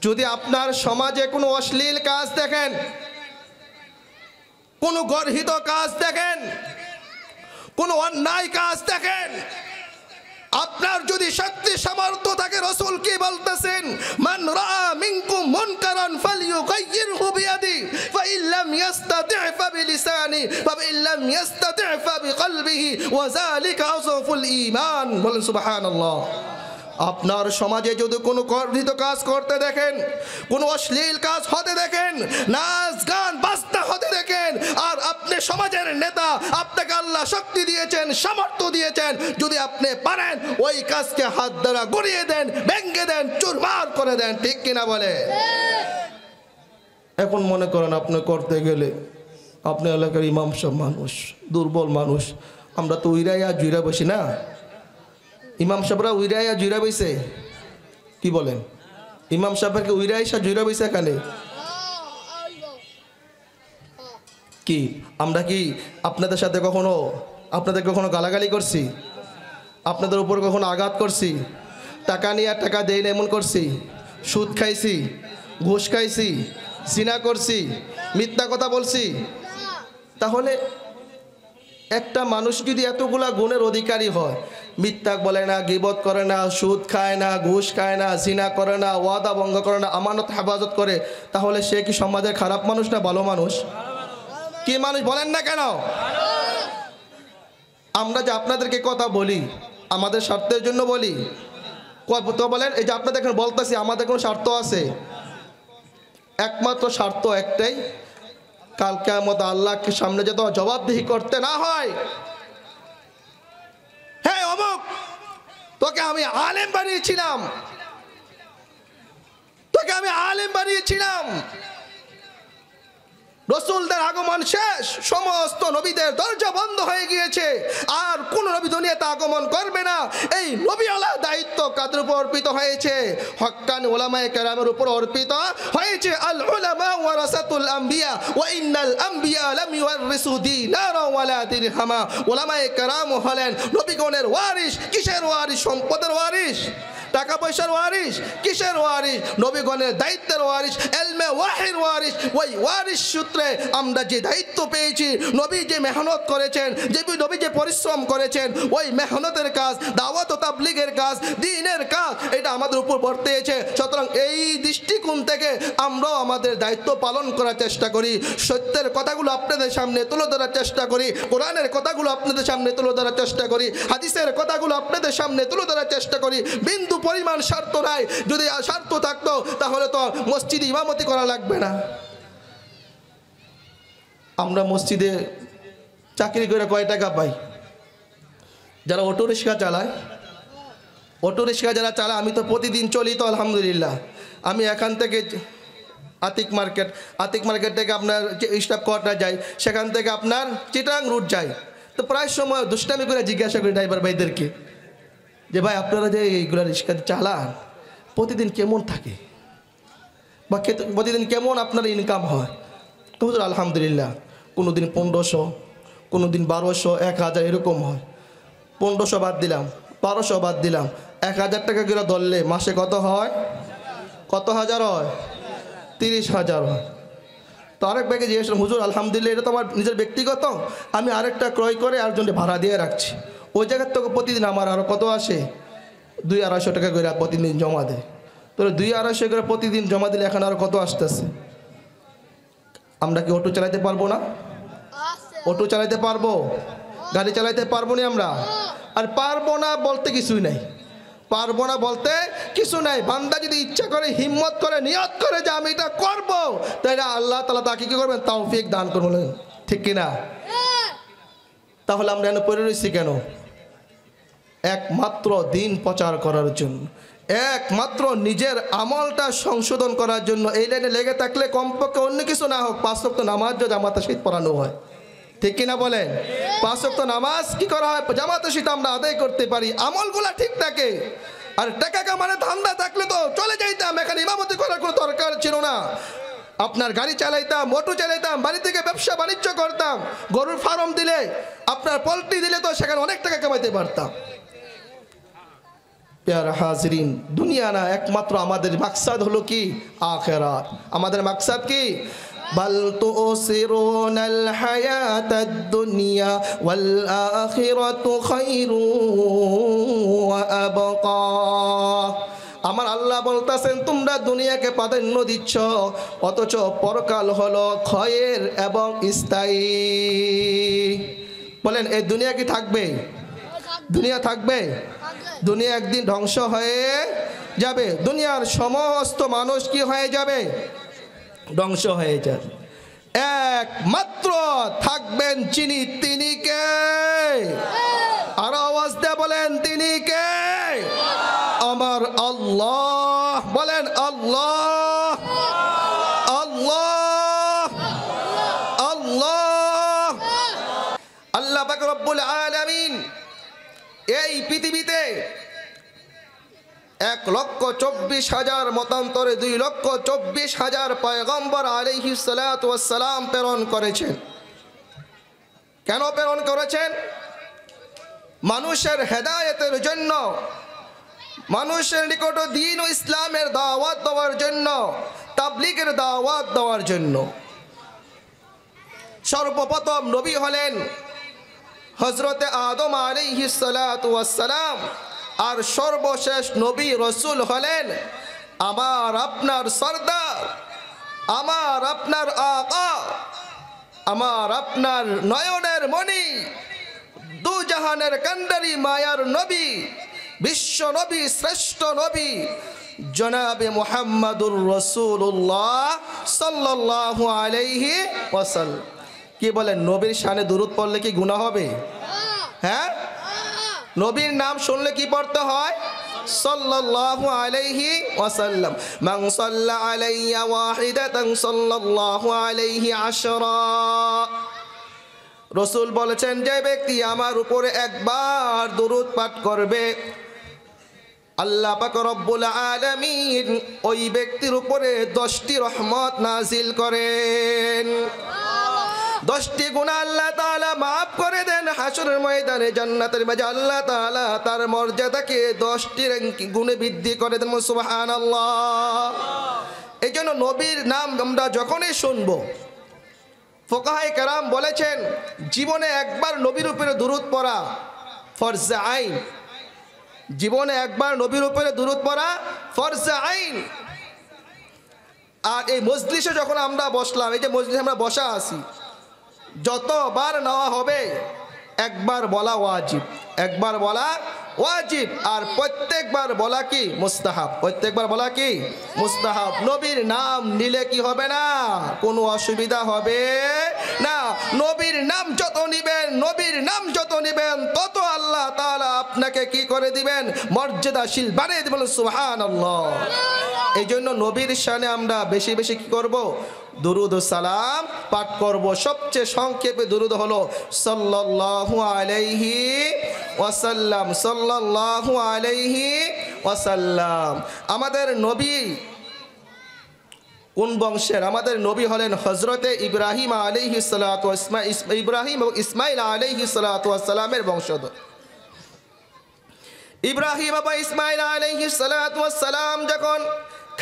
যদি আপনার সমাজে কোনো অশ্লীল কাজ দেখেন, কোনো গর্হিত কাজ দেখেন, কোনো অন্যায় কাজ দেখেন, আপনার যদি শক্তি সামর্থ্য থাকে, রাসূল কি বলতেছেন, মান রাআ মিনকুম মুনকারান ফালইউগাইয়িরহু বিয়াদি ফাইন লাম ইস্তাতি' ফাবিলিসানি ফাইন লাম ইস্তাতি' ফাবিকলবিহি ওয়া যালিকা আযফুল ঈমান। বলেন সুবহানাল্লাহ। আপনার সমাজে যদি কোনো গর্হিত কাজ করতে দেখেন, কোনো অশ্লীল কাজ হতে দেখেন, নাচ গান বাজনা হতে দেখেন, আর আপনি সমাজের নেতা, আপনাকে আল্লাহ শক্তি দিয়েছেন, সামর্থ্য দিয়েছেন, যদি আপনি পারেন ওই কাজকে হাত দ্বারা গড়িয়ে দেন, ভেঙে দেন, চুরমার করে দেন, ঠিক কিনা বলে? এখন মনে করেন আপনি করতে গেলে, আপনি এলাকার ইমাম সাহেব মানুষ, দুর্বল মানুষ, আমরা তো উইরাইয়া জুইরা বসি না, ইমাম সাহেবরা উইরাইয়া জুইরা বইছে, কি বলেন? ইমাম সাহেবকে উইরাইসা জুইরা বইছে এখানে কি? আমরা কি আপনাদের সাথে আপনাদের কখনো গালাগালি করছি? আপনাদের উপর কখনো আঘাত করছি? টাকা নিয়ে আর টাকা দেই না এমন করছি? সুদ খাইছি, ঘুষ খাইছি, জিনা করছি, মিথ্যা কথা বলছি? তাহলে একটা মানুষ যদি এতগুলা গুণের অধিকারী হয়, মিথ্যা বলে না, গীবত করে না, সুদ খায় না, ঘুষ খায় না, জিনা করে না, ওয়াদা ভঙ্গ করে না, আমানত হেফাজত করে, তাহলে সে কি সমাজের খারাপ মানুষ না ভালো মানুষ? কি মানুষ বলেন না কেন? আমরা যে আপনাদেরকে কথা বলি আমাদের স্বার্থের জন্য বলি, তো বলেন এই যে আপনাদের এখানে বলতেছি আমাদের কোনো স্বার্থ আছে? একমাত্র স্বার্থ একটাই, কাল কিয়ামত আল্লাহকে সামনে যত জবাবদিহি করতে না হয়, হ্যাঁ অমুক তোকে আমি আলেম বানিয়েছিলাম, তোকে আমি আলেম বানিয়েছিলাম, রাসূলদের আগমন শেষ, সমস্ত নবীদের দরজা বন্ধ হয়ে গিয়েছে, আর কোন নবী দুনিয়াতে আগমন করবে না, এই নবী আলার দায়িত্ব কাদের উপর অর্পিত হয়েছে? হক্কানি উলামায়ে কেরামের উপর অর্পিত হয়েছে। আল উলামা ওয়ারাসাতুল আম্বিয়া ওয়া ইন্নাল আম্বিয়া লাম ইউরিসু দিনারা ওয়ালা দিরহামা। উলামায়ে কেরাম হলেন নবীগণের ওয়ারিস। কিসের ওয়ারিস? সম্পদের ওয়ারিস, টাকা পয়সার ওয়ারিস, কিসের ওয়ারিস? নবীগণের দায়িত্বের ওয়ারিস, ইলমে ওয়াহির ওয়ারিস। ওই ওয়ারিস সূত্রে আমরা যে দায়িত্ব পেয়েছি, নবী যে মেহনত করেছেন, যে নবী যে পরিশ্রম করেছেন, ওই মেহনতের কাজ, দাওয়াত ও তাবলীগের কাজ, দ্বীনের কাজ, এটা আমাদের উপর বর্তেছে। সুতরাং এই দৃষ্টিকোণ থেকে আমরাও আমাদের দায়িত্ব পালন করার চেষ্টা করি, সত্যের কথাগুলো আপনাদের সামনে তুলে ধরার চেষ্টা করি, কোরআনের কথাগুলো আপনাদের সামনে তুলে ধরার চেষ্টা করি, হাদিসের কথাগুলো আপনাদের সামনে তুলে ধরার চেষ্টা করি। বিন্দু পরিমাণ স্বার্থ নাই। যদি স্বার্থ থাকতো তাহলে তো মসজিদে ইমামতি করা লাগবে না। আমরা মসজিদে চাকরি করে কয় টাকা পাই? যারা অটো রিক্সা চালায়, অটো রিক্সা যারা চালায়, আমি তো প্রতিদিন চলি তো আলহামদুলিল্লাহ। আমি এখান থেকে আতিক মার্কেট থেকে আপনার স্টাফ কোয়ার্টার যাই, সেখান থেকে আপনার চিটাং রুট যাই, তো প্রায় সময় দুষ্টামি করে জিজ্ঞাসা করি ড্রাইভার ভাইদেরকে যে ভাই আপনারা যে এইগুলো রিক্সা চালান প্রতিদিন কেমন থাকে, বা প্রতিদিন কেমন আপনার ইনকাম হয়? তো হুজুর আলহামদুলিল্লাহ, কোনো দিন 1500, কোনো দিন 1200, 1000 এরকম হয়। 1500 বাদ দিলাম, 1200 বাদ দিলাম, 1000 টাকা করে ধরলে মাসে কত হয়? কত হাজার হয়? 30,000 হয়। তো আরেক ব্যাগে জিজ্ঞেস করলাম, হুজুর আলহামদুলিল্লাহ এটা তো আমার নিজের ব্যক্তিগত, আমি আরেকটা ক্রয় করে আরেকজনকে ভাড়া দিয়ে রাখছি, ওই জায়গার থেকে প্রতিদিন আমার আরও কত আসে? 200-250 টাকা করে প্রতিদিন জমা দেয়। তো 200-250 করে প্রতিদিন জমা দিলে এখন আরও কত আসতেছে? আমরা কি অটো চালাতে পারবো না? অটো চালাতে পারবো? গাড়ি চালাতে পারবো না আমরা? আর পারবো না বলতে কিছুই নাই, পারবো না বলতে কিছু নাই। বান্দা যদি ইচ্ছা করে, হিম্মত করে, নিয়ত করে যে আমি এটা করবো, তাই আল্লাহ তাআলা তাকে কি করবেন? তৌফিক দান করবেন, ঠিক কিনা? তাহলে আমরা এনে পড়ে রয়েছি কেন? একমাত্র দিন প্রচার করার জন্য, একমাত্র নিজের আমলটা সংশোধন করার জন্য। এই লাইনে লেগে থাকলে কমপক্ষে অন্য কিছু না হোক 5 ওয়াক্ত নামাজ জামাতের সহিত পড়ানো হয়, ঠিক কিনা বলেন? 5 ওয়াক্ত নামাজ কি করা হয়? জামাতের সহিত আমরা আদায় করতে পারি, আমলগুলা ঠিক থাকে। আর টাকা কামানোর ধান্দা থাকলে তো চলে যাইতাম, এখানে ইমামতি করার কোনো দরকার ছিল না। আপনার গাড়ি চালাইতাম, অটো চালাইতাম, বাড়ি থেকে ব্যবসা বাণিজ্য করতাম, গরুর ফার্ম দিলে, আপনার পোলট্রি দিলে তো সেখানে অনেক টাকা কামাইতে পারতাম। প্যারা হাজরিন, দুনিয়া না, একমাত্র আমাদের মাকসাদ হলো কি আখিরাত। আমাদের মাকসাদ কি? বাল তুসিরুনাল হায়াতাদ দুনিয়া ওয়াল আখিরাতু খায়রুন ওয়া আবকা। আমার আল্লাহ বলতেছেন তোমরা দুনিয়াকে প্রাধান্য দিচ্ছ, অথচ পরকাল হলো ক্ষয়ের এবং স্থায়ী। বলেন এই দুনিয়া কি থাকবে? দুনিয়া থাকবে? দুনিয়া একদিন ধ্বংস হয়ে যাবে। দুনিয়ার সমস্ত মানুষ কি হয়ে যাবে? ধ্বংস হয়ে যাবে। একমাত্র থাকবেন যিনি, তিনি কে? আরো আওয়াজ দিয়ে বলেন তিনি কে? আমার আল্লাহ। বলেন আল্লাহ, আল্লাহ, আল্লাহ। আল্লাহ পাক রব্বুল আলামিন এই পৃথিবীতে 1,24,000 মতান্তরে 2,24,000 পয়গম্বর আলাইহিস সালাতু ওয়াস সালাম প্রেরণ করেছেন। কেন প্রেরণ করেছেন? মানুষের হেদায়েতের জন্য, মানুষের নিকট দ্বীন ও ইসলামের দাওয়াত দেওয়ার জন্য, তাবলীগের দাওয়াত দেওয়ার জন্য। সর্বপ্রথম নবী হলেন হযরতে আদম আলাইহিস সালাতু ওয়াস সালাম, আর সর্বশেষ নবী রসুল হলেন আমার আপনার সরদার, আমার আপনার আকা, আমার আপনার নয়নের মণি, দুজাহানের কান্ডারি মায়ার নবী, বিশ্ব নবী, শ্রেষ্ঠ নবী জনাবে মুহাম্মাদুর রাসূলুল্লাহ সাল্লাল্লাহু আলাইহি ওয়াসাল্লাম। কি বলেন, নবীর শানে দুরূদ পড়লে কি গুনাহ হবে? হ্যাঁ, নবীর নাম শুনলে কি পড়তে হয়? সাল্লাল্লাহু আলাইহি ওয়াসাল্লাম। মান সাল্লা আলাইয়া ওয়াহিদাতান সাল্লাল্লাহু আলাইহি আশরা। রাসূল বলেছেন যে ব্যক্তি আমার উপরে একবার দুরূদ পাঠ করবে, আল্লাহ পাক রব্বুল আলামিন ওই ব্যক্তির উপরে 10টি রহমত নাজিল করেন। 10টি গুনাহ আল্লাহ তাআলা maaf করে দেন। হাসরের ময়দানে জান্নাতের মাঝে আল্লাহ তাআলা তার মর্যাদাকে 10টি গুণে বৃদ্ধি করে দেন। সুবহানাল্লাহ। এইজন্য নবীর নাম আমরা যখনই শুনবো, ফুকাহায়ে কেরাম বলেছেন জীবনে একবার নবীর উপরে দুরূদ পড়া ফরজে আইন। জীবনে একবার নবীর উপরে দুরূদ পড়া ফরজে আইন। আর এই মজলিসে যখন আমরা বসলাম, এই যে মজলিসে আমরা বসা আছি, যতবার নেওয়া হবে একবার বলা ওয়াজিব, একবার বলা ওয়াজিব, আর প্রত্যেকবার বলা কি মুস্তাহাব, প্রত্যেকবার বলা কি মুস্তাহাব। নবীর নাম নিলে কি হবে না? কোনো অসুবিধা হবে না। নবীর নাম যত নিবেন, নবীর নাম যত নিবেন, তত আল্লাহ তাআলা আপনাকে কি করে দিবেন? মর্যাদাশীল বানিয়ে দিবেন। সুবহানাল্লাহ। এই জন্য নবীর শানে আমরা বেশি বেশি কি করব? দুরুদ ও সালাম পাঠ করব। সবচেয়ে সংক্ষেপে দুরুদ হলো সাল্লাল্লাহু আলাইহি ওয়াসাল্লাম, সাল্লাল্লাহু আলাইহি ওয়াসাল্লাম। আমাদের নবী কোন বংশের? আমাদের নবী হলেন হযরতে ইব্রাহিম আলাইহিস সালাতু ইব্রাহিম এবং ইসমাইল আলাইহিস সালাতু ওয়াস সালামের বংশধর। ইব্রাহিম এবং ইসমাইল আলাইহিস সালাতু ওয়াস সালাম যখন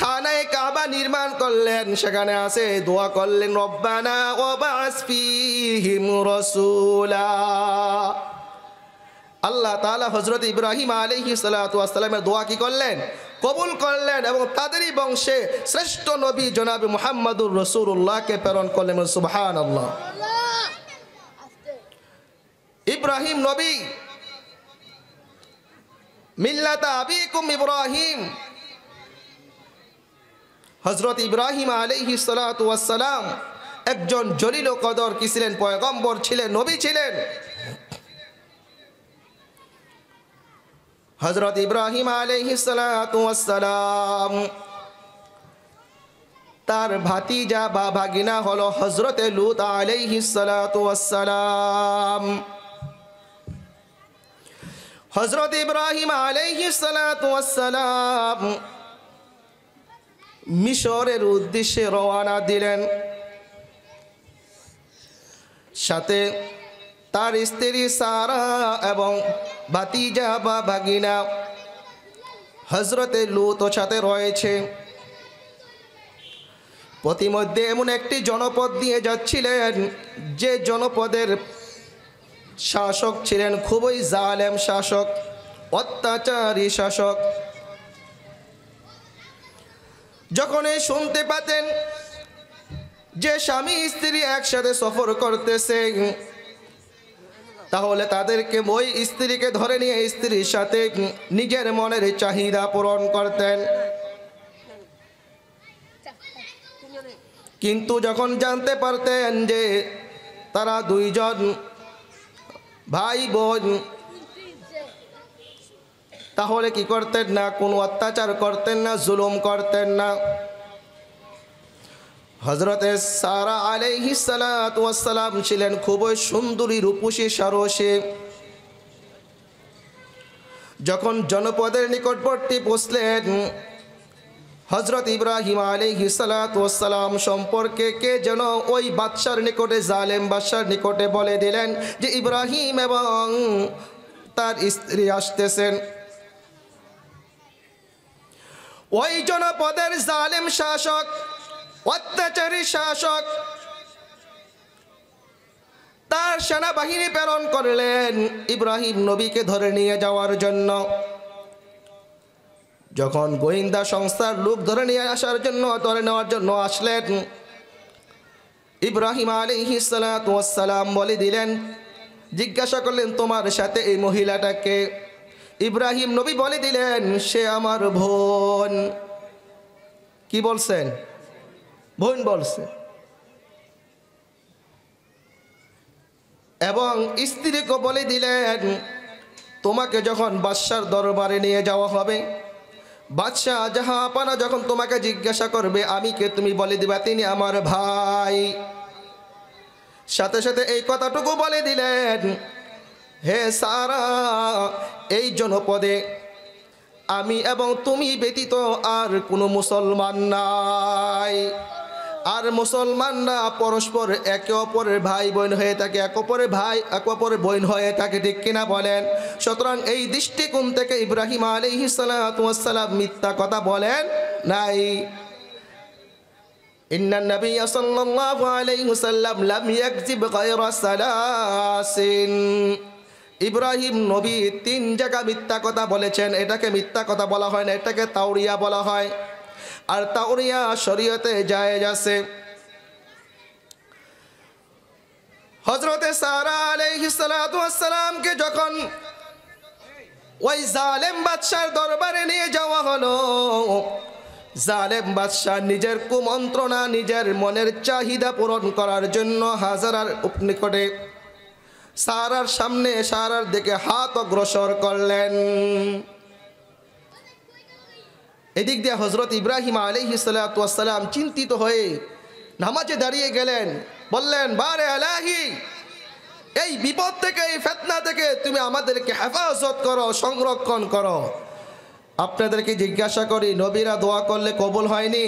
খানায়ে কাবা নির্মাণ করলেন, সেখানে আছে দোয়া করলেন রব্বানা ওয়াবআস ফীহিম রাসূলা। আল্লাহ তাআলা হযরত ইব্রাহিম আলাইহিস সালাতু ওয়াস সালামের দোয়া কি করলেন? কবুল করলেন, এবং তাদেরই বংশে শ্রেষ্ঠ নবী জনাবে মুহাম্মাদুর রাসূলুল্লাহকে প্রেরণ করলেন। সুবহানাল্লাহ। ইব্রাহিম নবী মিল্লাতা আবিকুম ইব্রাহিম, হযরত ইব্রাহিম আলাইহিস সালাতু ওয়াস সালাম একজন জলিল ও কদর কি ছিলেন? পয়গম্বর ছিলেন, নবী ছিলেন। হযরত ইব্রাহিম আলাইহিস সালাতু ওয়াস সালাম তার ভাতিজা বা ভাগিনা হলো হযরতে লূত আলাইহিস সালাতু ওয়াস সালাম। হযরত ইব্রাহিম আলাইহিস সালাতু ওয়াস সালাম মিশরের উদ্দেশ্যে রওনা দিলেন। সাথে তার স্ত্রী সারা এবং ভাতিজা বা ভাগিনা হযরতে লূতও সাথে রয়েছে। প্রতিমধ্যে এমন একটি জনপদ দিয়ে যাচ্ছিলেন, যে জনপদের শাসক ছিলেন খুবই জালেম শাসক, অত্যাচারী শাসক। যখনই শুনতে পেতেন যে স্বামী স্ত্রী একসাথে সফর করতেছে, তাহলে তাদেরকে ওই স্ত্রীকে ধরে নিয়ে স্ত্রীর সাথে নিজের মনের চাহিদা পূরণ করতেন। কিন্তু যখন জানতে পারতেন যে তারা দুইজন ভাই বোন, তাহলে কি করতেন না, কোনো অত্যাচার করতেন না, জুলুম করতেন না। হযরতে সারা আলাইহিস সালাতু ওয়াস সালাম ছিলেন খুবই সুন্দরী, রূপসী, সারসী। যখন জনপদের নিকটবর্তী পৌঁছলেন, হযরত ইব্রাহিম আলাইহিস সালাতু ওয়াস সালাম সম্পর্কে কে যেন ওই বাদশার নিকটে, জালেম বাদশার নিকটে বলে দিলেন যে ইব্রাহিম এবং তার স্ত্রী আসতেছেন। ওই জনপদের জালেম শাসক, অত্যাচারী শাসক তার সেনাবাহিনী প্রেরণ করলেন ইব্রাহিম নবীকে ধরে নিয়ে যাওয়ার জন্য। যখন গোয়েন্দা সংস্থার লোক ধরে নেওয়ার জন্য আসলেন, ইব্রাহিম আলাইহিস সালাতু ওয়াস সালাম বলে দিলেন, জিজ্ঞাসা করলেন তোমার সাথে এই মহিলাটাকে? ইব্রাহিম নবী বলে দিলেন সে আমার বোন। কি বলছেন? বোন বলছে। এবং স্ত্রীকে বলে দিলেন তোমাকে যখন বাদশার দরবারে নিয়ে যাওয়া হবে, বাদশাহ জাহাপানা যখন তোমাকে জিজ্ঞাসা করবে আমি কে, তুমি বলে দিবা তিনি আমার ভাই। সাথে সাথে এই কথাটুকু বলে দিলেন, হে সারা, এই জনপদে আমি এবং তুমি ব্যতীত আর কোনো মুসলমান নাই। আর মুসলমানরা পরস্পর একে অপরের ভাই বোন হয়ে থাকে, এক অপরের বোন হয়ে থাকে, ঠিক কিনা বলেন? সুতরাং এই দৃষ্টিকোণ থেকে ইব্রাহিম আলাইহিস সালাতু ওয়াস সালাম মিথ্যা কথা বলেন নাই। ইন্নান নাবিয়্যা সাল্লাল্লাহু আলাইহি ওয়াসাল্লাম লাম ইয়াকযিব গায়রা সালাসিন। ইব্রাহিম নবী 3 জায়গা মিথ্যা কথা বলেছেন। এটাকে মিথ্যা কথা বলা হয় না, এটাকে তাওরিয়া বলা হয়। আর তাওরিয়া শরীয়তে জায়েজ আছে। হযরতে সারা আলাইহিস সালাতু ওয়াস সালামকে যখন ওই জালেম বাদশার দরবারে নিয়ে যাওয়া হলো, জালেম বাদশা নিজের কুমন্ত্রণা, নিজের মনের চাহিদা পূরণ করার জন্য হাজারার নিকটে সারার সামনে, সারার দিকে হাত অগ্রসর করলেন। এদিক দিয়ে হযরত ইব্রাহিম আলাইহিস সালাতু ওয়াস সালাম চিন্তিত হয়ে নামাজে দাঁড়িয়ে গেলেন। বললেন, বারে আলাহি, এই বিপদ থেকে, এই ফিতনা থেকে তুমি আমাদেরকে হেফাজত করো, সংরক্ষণ করো। আপনাদেরকে জিজ্ঞাসা করি, নবীরা দোয়া করলে কবুল হয়নি?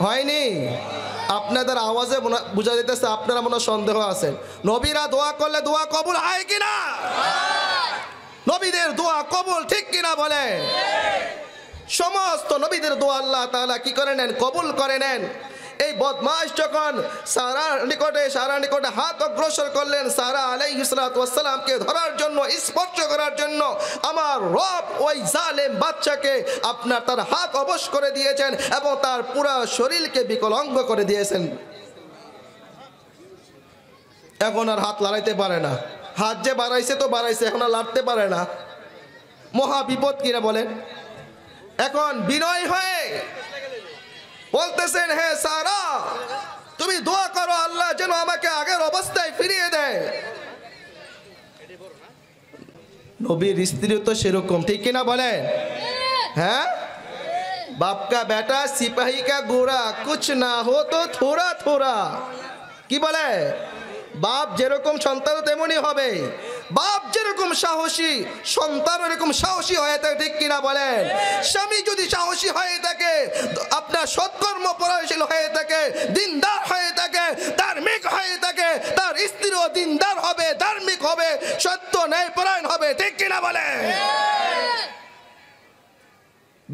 হয়নি? আপনাদের আওয়াজে বোঝা যেতেছে আপনারা মনে সন্দেহ আছেন। নবীরা দোয়া করলে দোয়া কবুল হয় কিনা? নবীদের দোয়া কবুল, ঠিক কিনা বলে? সমস্ত নবীদের দোয়া আল্লাহ তাআলা কি করে নেন? কবুল করে নেন। এই বদমাশ যখন সারার নিকটে হাত অগ্রসর করলেন সারা আলাইহিস সালাতু ওয়াস সালামকে ধরার জন্য, স্পর্শ করার জন্য, আমার রব ওই জালেম বাদশাকে তার হাত অবশ করে দিয়েছেন এবং তার পুরো শরীরকে বিকলাঙ্গ করে দিয়েছেন। এখন আর হাত লড়াইতে পারে না। হাত যে বাড়াইছে তো বাড়াইছে, এখন আর লড়তে পারে না। মহা বিপদ কিনা বলেন। এখন বিনয় হয়ে বলতেছেন, হে সারা, তুমি দোয়া করো আল্লাহ যেন আমাকে আগের অবস্থায় ফিরিয়ে দেয়। নবীর স্ত্রী তো সেরকম, ঠিক কিনা বলেন? হ্যাঁ, বাপ কা বেটা সিপাহী কা গোরা কুছ না হো তো থোড়া থোড়া। কি বলে? বাপ যেরকম সন্তান তেমনই হবে। বাপ যেরকম সাহসী, সন্তান এরকম সাহসী হয়ে থাকে, ঠিক কিনা বলেন? স্বামী যদি সাহসী হয়ে থাকে, আপনার সৎকর্ম পরায়ণশীল হয়ে থাকে, দিনদার হয়ে থাকে, ধার্মিক হয়ে থাকে, তার স্ত্রীও দিনদার হবে, ধার্মিক হবে, সত্য ন্যায় পরায়ণ হবে, ঠিক কিনা বলেন?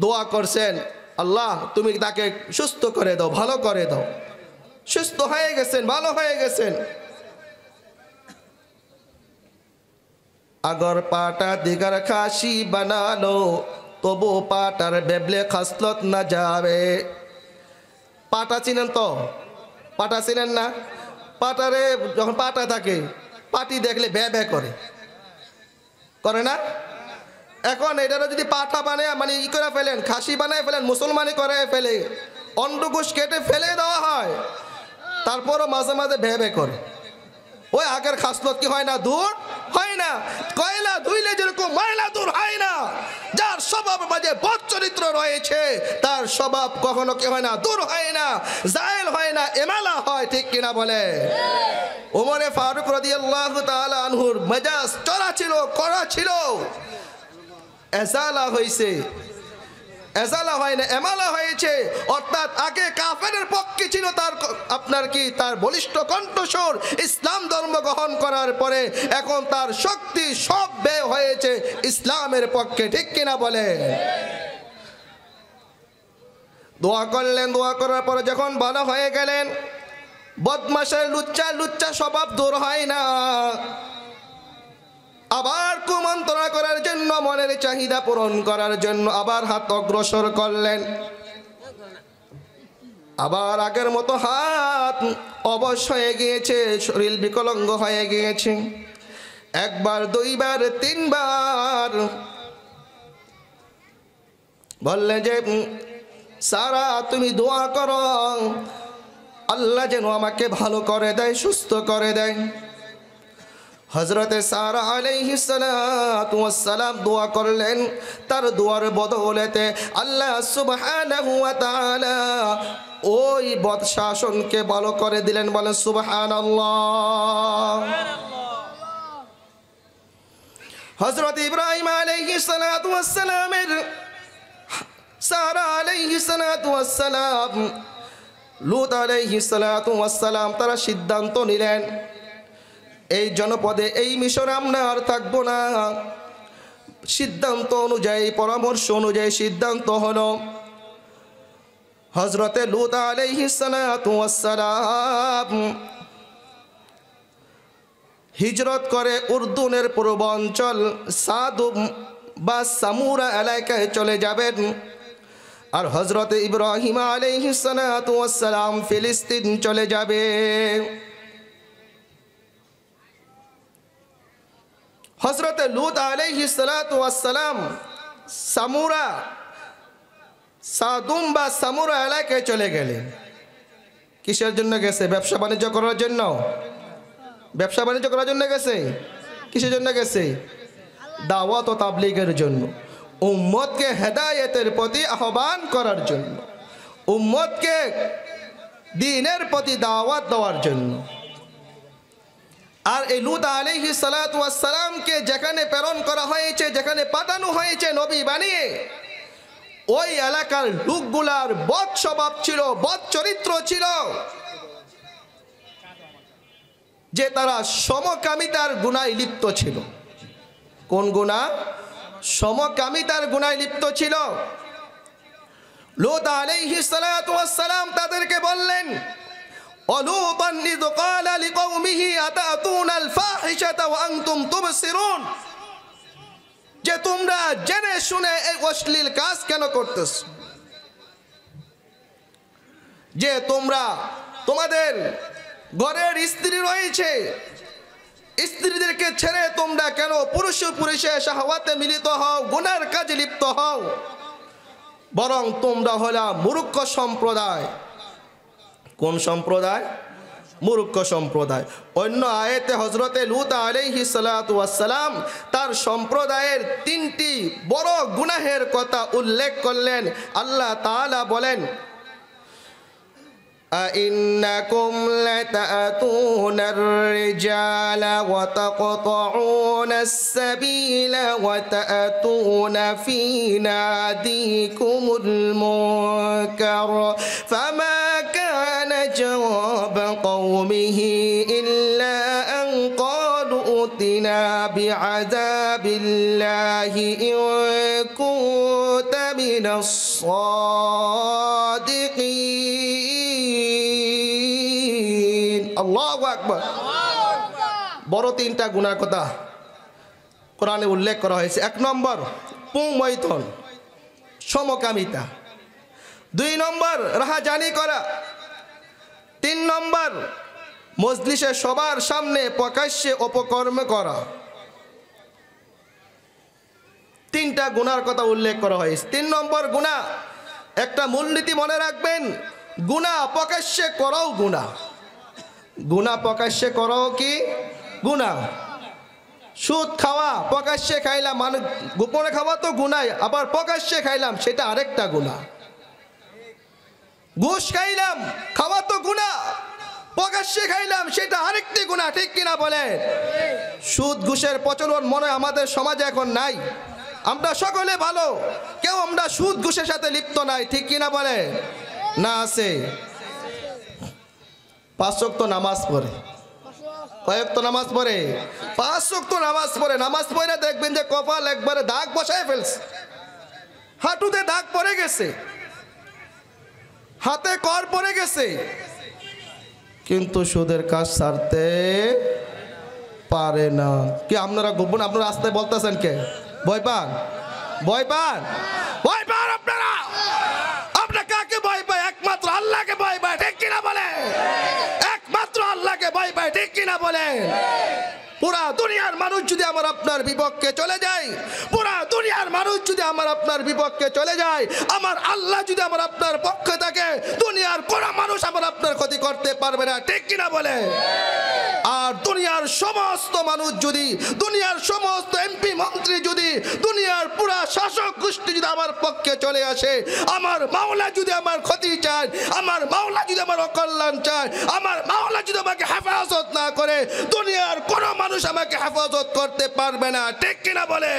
দোয়া করছেন, আল্লাহ তুমি তাকে সুস্থ করে দাও, ভালো করে দাও। সুস্থ হয়ে গেছেন, ভালো হয়ে গেছেন। আগর পাটা দিগার খাসি বানালো, তবু পাটার বেবলে খাসলত না যাবে। পাটা চিনেন তো? পাটা চিনেন না? পাটারে যখন পাটা থাকে, পাটি দেখলে ব্যা ব্যা করে, করে না? এখন এটারও যদি পাঠা বানায় মানে ই করে ফেলেন, খাসি বানায় ফেলেন, মুসলমানি করে ফেলে, অন্ডকোষ কেটে ফেলে দেওয়া হয়, তারপরও মাঝে মাঝে ভে ভে করে। ওই আগের খাসলত কি হয় না? দূর হয় না। কয়লা ধুইলে যেরকম ময়লা দূর হয় না, যার স্বভাব মাঝে বদ চরিত্র রয়েছে তার স্বভাব কখনো কি হয় না? দূর হয় না, জায়েল হয় না, এমালা হয়। ঠিক কিনা বলে? ওমরে ফারুক রাদিয়াল্লাহু তাআলা আনহুর মেজাজ চড়া ছিল, কড়া ছিল, এজালা হয়েছে, এজালা হয় না, এমালা হয়েছে। অর্থাৎ আগে কাফেরের পক্ষে ছিল তার আপনার কি তার বলিষ্ঠ কণ্ঠস্বর, ইসলাম ধর্ম গ্রহণ করার পরে এখন তার শক্তি সব ব্যয় হয়েছে ইসলামের পক্ষে। ঠিক কিনা বলে? দোয়া করলেন, দোয়া করার পরে যখন ভালো হয়ে গেলেন, বদমাশের লুচ্চা লুচ্চা স্বভাব দূর হয় না। আবার কুমন্ত্রণা করার জন্য, মনের চাহিদা পূরণ করার জন্য আবার হাত অগ্রসর করলেন। আবার আগের মতো হাত অবশ হয়ে গিয়েছে, শরীর বিকলাঙ্গ হয়ে গিয়েছে। একবার, দুইবার, তিনবার বললেন যে সারা তুমি দোয়া করো, আল্লাহ যেন আমাকে ভালো করে দেয়, সুস্থ করে দেয়। হযরতে সারা আলাইহিস সালাতু ওয়াস সালাম দোয়া করলেন। তার দোয়ার বদৌলতে আল্লাহ সুবহানাহু ওয়া তাআলা ওই বদ শাসনকে ভালো করে দিলেন। বলেন সুবহানাল্লাহ। হযরত ইব্রাহিম আলাইহিস সালাতু ওয়াস সালামের সারা আলাইহিস সালাতু ওয়াস সালাম, লূত আলাইহিস সালাতু ওয়াস সালাম তারা সিদ্ধান্ত নিলেন এই জনপদে, এই মিশরে আমরা আর থাকবো না। সিদ্ধান্ত অনুযায়ী, পরামর্শ অনুযায়ী সিদ্ধান্ত হলো হযরতে লূত আলাইহিস সালাতু ওয়াস সালাম হিজরত করে উর্দুনের পূর্বাঞ্চল সাদুম বা সামুরা এলাকায় চলে যাবেন। আর হযরতে ইব্রাহিম আলাইহিস সালাতু ওয়াস সালাম ফিলিস্তিন চলে যাবে। হযরতে লূত আলাইহিস সালাতু ওয়াস সালাম সামুরা, সাদুম বা সামুরা এলাকায় চলে গেলেন। কিসের জন্য গেছে? ব্যবসা বাণিজ্য করার জন্য। ব্যবসা বাণিজ্য করার জন্য গেছে। কিসের জন্য গেছে? দাওয়াত ও তাবলীগের জন্য, উম্মতকে হেদায়েতের প্রতি আহ্বান করার জন্য, উম্মতকে দ্বীনের প্রতি দাওয়াত দেওয়ার জন্য। আর এই লূত আলাইহিস সালাতু ওয়াস সালামকে যেখানে প্রেরণ করা হয়েছে, যেখানে পাঠানো হয়েছে নবী বানিয়ে, ওই এলাকার লোকগুলার বদ স্বভাব ছিল, বদ চরিত্র ছিল, যে তারা সমকামিতার গুনায় লিপ্ত ছিল। কোন গুনাহ? সমকামিতার গুনায় লিপ্ত ছিল। লূত আলাইহিস সালাতু ওয়াস সালাম তাদেরকে বললেন, ওয়ালূতান ইয ক্বালা লিকওমিহি আতাতুনাল ফাহিশাতা ওয়া আনতুম তুবসিরুন, যে তোমরা জেনে শুনে এই অশ্লীল কাজ কেন করতেছ? যে তোমরা তোমাদের ঘরের স্ত্রী রয়েছে, স্ত্রীদেরকে ছেড়ে তোমরা কেন পুরুষে পুরুষে শাহওয়াতে মিলিত হও, গুনার কাজে লিপ্ত হও? বরং তোমরা হলা মূর্খ সম্প্রদায়। কোন সম্প্রদায়? মূর্খ সম্প্রদায়। অন্য আয়াতে হযরতে লূত আলাইহিস সালাতু ওয়াস সালাম তার সম্প্রদায়ের তিনটি বড় গুনাহের কথা উল্লেখ করলেন। আল্লাহ তাআলা বলেন, أئنكم لتأتون الرجال وتقطعون السبيل وتأتون في ناديكم المنكر فما كان جواب قومه إلا أن قالوا ائتنا بعذاب الله إن كنت من الصادقين الصادقين আল্লাহু আকবার। বড় তিনটা গুনার কথা কোরআনে উল্লেখ করা হয়েছে। 1 নম্বর পুংমৈথুন, সমকামিতা। 2 নম্বর রাহাজানি করা। 3 নম্বর মজলিসে সবার সামনে প্রকাশ্যে অপকর্ম করা। 3টা গুনার কথা উল্লেখ করা হয়েছে। 3 নম্বর গুনাহ, একটা মূলনীতি মনে রাখবেন, গুনাহ প্রকাশ্যে করাও গুনাহ। গুনাহ প্রকাশ্যে করাও কি গুনাহ। সুদ খাওয়া প্রকাশ্যে খাইলাম, মানে গোপনে খাওয়া তো গুনাহ, আবার প্রকাশ্যে খাইলাম সেটা আরেকটা গুনাহ। ঘুষ খাইলাম, খাওয়া তো গুনাহ, প্রকাশ্যে খাইলাম সেটা আরেকটি গুনাহ, ঠিক কিনা বলে? সুদ ঘুষের প্রচলন মনে আমাদের সমাজে এখন নাই। আমরা সকলে ভালো, কেউ আমরা সুদ ঘুষের সাথে লিপ্ত নাই, ঠিক কিনা বলে? না, আছে। 5 ওয়াক্ত নামাজ পড়ে, কয়েক তো নামাজ পড়ে, 5 ওয়াক্ত নামাজ পড়ে। নামাজ পড়ে দেখবেন যে কপাল একবারে দাগ বসায় ফেলছে, হাঁটুতে দাগ পড়ে গেছে, হাতে কর পড়ে গেছে, কিন্তু সুদের কাজ ছাড়তে পারে না। কি আপনারা গোপন আপনারা রাস্তায় বলতেছেন কে? ভয় পান? ভয় পান? ভয় পান আপনারা? আপনারা কাকে ভয় পায়? একমাত্র আল্লাহকে ভয় পায়, ঠিক কিনা বলে? একমাত্র আল্লাহকে ভয় পায়, ঠিক কিনা বলে? পুরা দুনিয়ার মানুষ যদি আমার আপনার বিপক্ষে চলে যায়, পুরা দুনিয়ার মানুষ যদি আমার আপনার বিপক্ষে চলে যায়, আমার আল্লাহ যদি আমার আপনার পক্ষে থাকে, দুনিয়ার কোন মানুষ আমার আপনার ক্ষতি করতে পারবে না, ঠিক কিনা বলে? আর দুনিয়ার সমস্ত মানুষ যদি, দুনিয়ার সমস্ত এমপি মন্ত্রী যদি, দুনিয়ার পুরা শাসক গোষ্ঠী যদি আমার পক্ষে চলে আসে, আমার মাওলা যদি আমার ক্ষতি চায়, আমার মাওলা যদি আমার অকল্যাণ চায়, আমার মাওলা যদি আমাকে হেফাজত না করে, দুনিয়ার কোন মানুষ আমাকে হেফাজত করতে পারবে না, ঠিক কিনা বলে?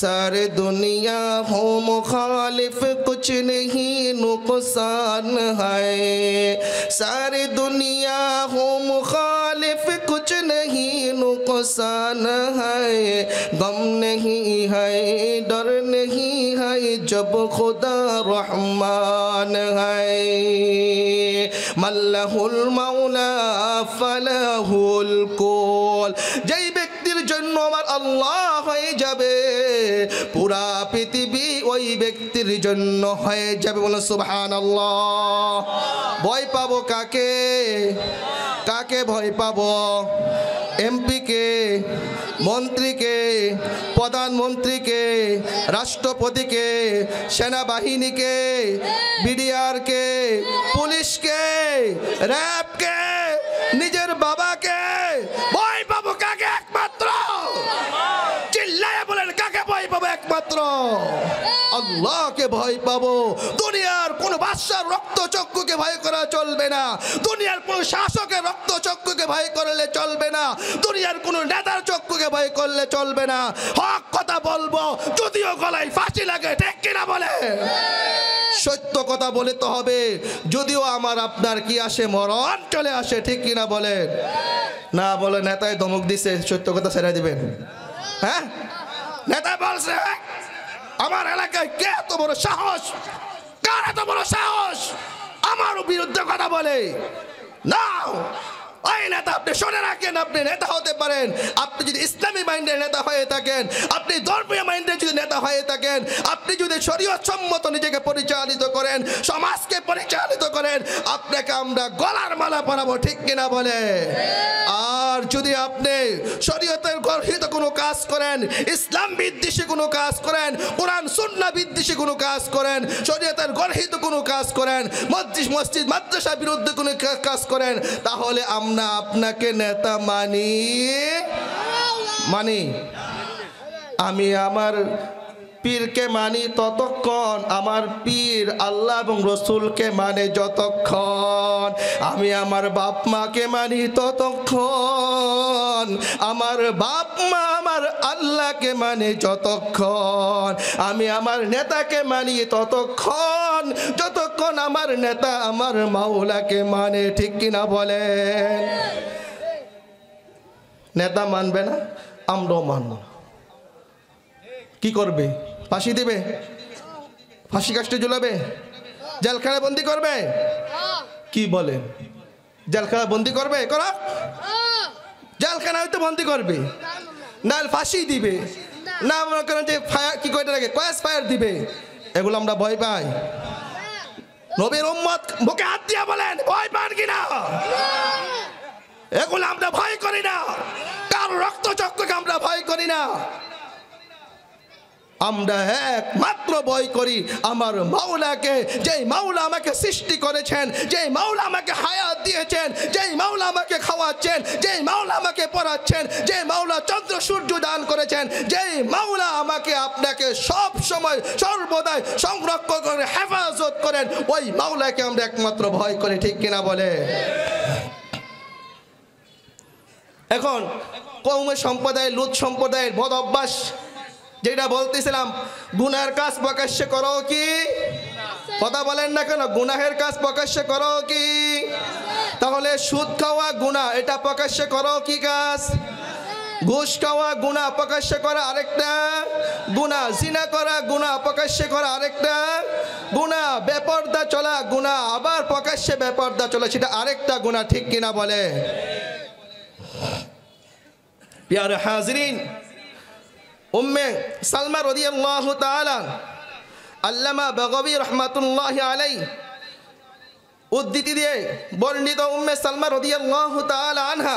सारे दुनिया हो मुखालिफ कुछ नहीं नुकसान है, सारी दुनिया हो मुखालिफ कुछ नहीं नुकसान है, गम नहीं है डर नहीं है जब खुदा रहमान है, मल्लाहुल मौला फलाहुल कुल। যেই ব্যক্তির জন্য আমার আল্লাহ হয়ে যাবে, পুরা পৃথিবী ওই ব্যক্তির জন্য হয়ে যাবে। বলো সুবহানাল্লাহ। ভয় পাবো কাকে? কাকে ভয় পাবো? এমপিকে, মন্ত্রীকে, প্রধানমন্ত্রীকে, রাষ্ট্রপতিকে, সেনাবাহিনীকে, বিডিআরকে, পুলিশকে, র্যাবকে, নিজের বাবাকে ভয় পাবো কাকে? একমাত্র চিল্লায়া বলেন, কাকে ভয় পাবো? একমাত্র আল্লাহকে ভয় পাবো। দুনিয়ার কোন বাদশার রক্তচক্ষুকে ভয় করা চলবে না, দুনিয়ার কোন শাসকের রক্তচক্ষুকে ভয় করলে চলবে না, দুনিয়ার কোন নেতার চক্ষুকে ভয় করলে চলবে না। হক কথা বলবো যদিও গলায় ফাঁসি লাগে, ঠিক কিনা বলে? সত্য কথা বলতে হবে যদিও আমার আপনার কি আসে, মরণ চলে আসে, ঠিক কিনা বলে? না বলে নেতায় ধমক দিছে, সত্য কথা ছেড়ে দিবেন? হ্যাঁ, নেতা বলছে আমার এলাকায় কে এত বড় সাহস, কার এত বড় সাহস আমার বিরুদ্ধে কথা বলে? না, ওই নেতা আপনি শুনে রাখেন, আপনি নেতা হতে পারেন, আপনি যদি ইসলামী মাইন্ডের নেতা হয়ে থাকেন, আপনি ধর্মীয় মাইন্ডের যদি নেতা হয়ে থাকেন, আপনি যদি শরীয়ত সম্মত নিজেকে পরিচালিত করেন, সমাজকে পরিচালিত করেন, আপনাকে আমরা গলার মালা পরাবো, ঠিক কিনা বলে? আর যদি আপনি শরীয়তের গর্হিত কোনো কাজ করেন, ইসলাম বিদ্বেষী কোনো কাজ করেন, কোরআন সুন্নাহ বিদ্বেষী কোনো কাজ করেন, শরীয়তের গর্হিত কোনো কাজ করেন, মসজিদ মাদ্রাসা বিরুদ্ধে কোনো কাজ করেন, তাহলে আমরা আপনাকে নেতা মানি। আমি আমার পীরকে মানি ততক্ষণ, আমার পীর আল্লাহ এবং রসুলকে মানে যতক্ষণ, আমি আমার বাপ মাকে মানি ততক্ষণ, আমার বাপ মা আমার আল্লাহকে মানে যতক্ষণ, আমি আমার নেতাকে মানি ততক্ষণ যতক্ষণ আমার নেতা আমার মাওলাকে মানে, ঠিক কিনা বলেন? নেতা মানবে না, আমরাও মানব না। কি করবে? ফাঁসি দিবে? ফাঁসি কাস্টে ঝুলাবে, জেলখানায় বন্দি করবে? কি বলে, জেলখানায় বন্দি করবে? করা জেলখানায় হয়তো বন্দি করবে, না ফাঁসি দিবে, না মনে করেন যে ফায়ার কি কয়টা লাগে কয়েস ফায়ার দিবে। এগুলো আমরা ভয় পাই? নবীর উম্মত বুকে হাত দিয়ে বলেন ভয় পান কিনা? এগুলো আমরা ভয় করি না, কার রক্তচক্ষুকে আমরা ভয় করি না। আমরা একমাত্র ভয় করি আমার মাওলাকে, যেই মাওলা আমাকে সৃষ্টি করেছেন, যেই মাওলা আমাকে হায়াত দিয়েছেন, যেই মাওলা আমাকে খাওয়াচ্ছেন, যেই মাওলা আমাকে পড়াচ্ছেন, যেই মাওলা চন্দ্র সূর্য দান করেছেন, যেই মাওলা আমাকে আপনাকে সব সময় সর্বদাই সংরক্ষণ করে হেফাজত করেন, ওই মাওলাকে আমরা একমাত্র ভয় করি। ঠিক কিনা বলে? এখন কওমের সম্প্রদায়, লুত সম্প্রদায়ের বদ অভ্যাস যেটা বলতেছিলাম, গুনাহের কাজ প্রকাশ্যে করো কি? কথা বলেন না কেন? গুনাহের কাজ প্রকাশ্যে করো কি? তাহলে সুদ খাওয়া গুনাহ, এটা প্রকাশ্যে করো কি কাজ? ঘুষ খাওয়া গুনাহ, প্রকাশ্যে করা আরেকটা গুনাহ। জিনা করা গুনাহ, প্রকাশ্যে করা আরেকটা গুনাহ। বেপরদা চলা গুনাহ, আবার প্রকাশ্যে বেপরদা চলা, সেটা আরেকটা গুনাহ। ঠিক কিনা বলে? প্যারে হাজরিন, উম্মে সালমা রাদিয়াল্লাহু তাআলা আল্লামা বাগাবী রাহমাতুল্লাহি আলাইহি উদ্ধৃতি দিয়ে বর্ণিত উম্মে সালমা রাদিয়াল্লাহু তাআলা আনহা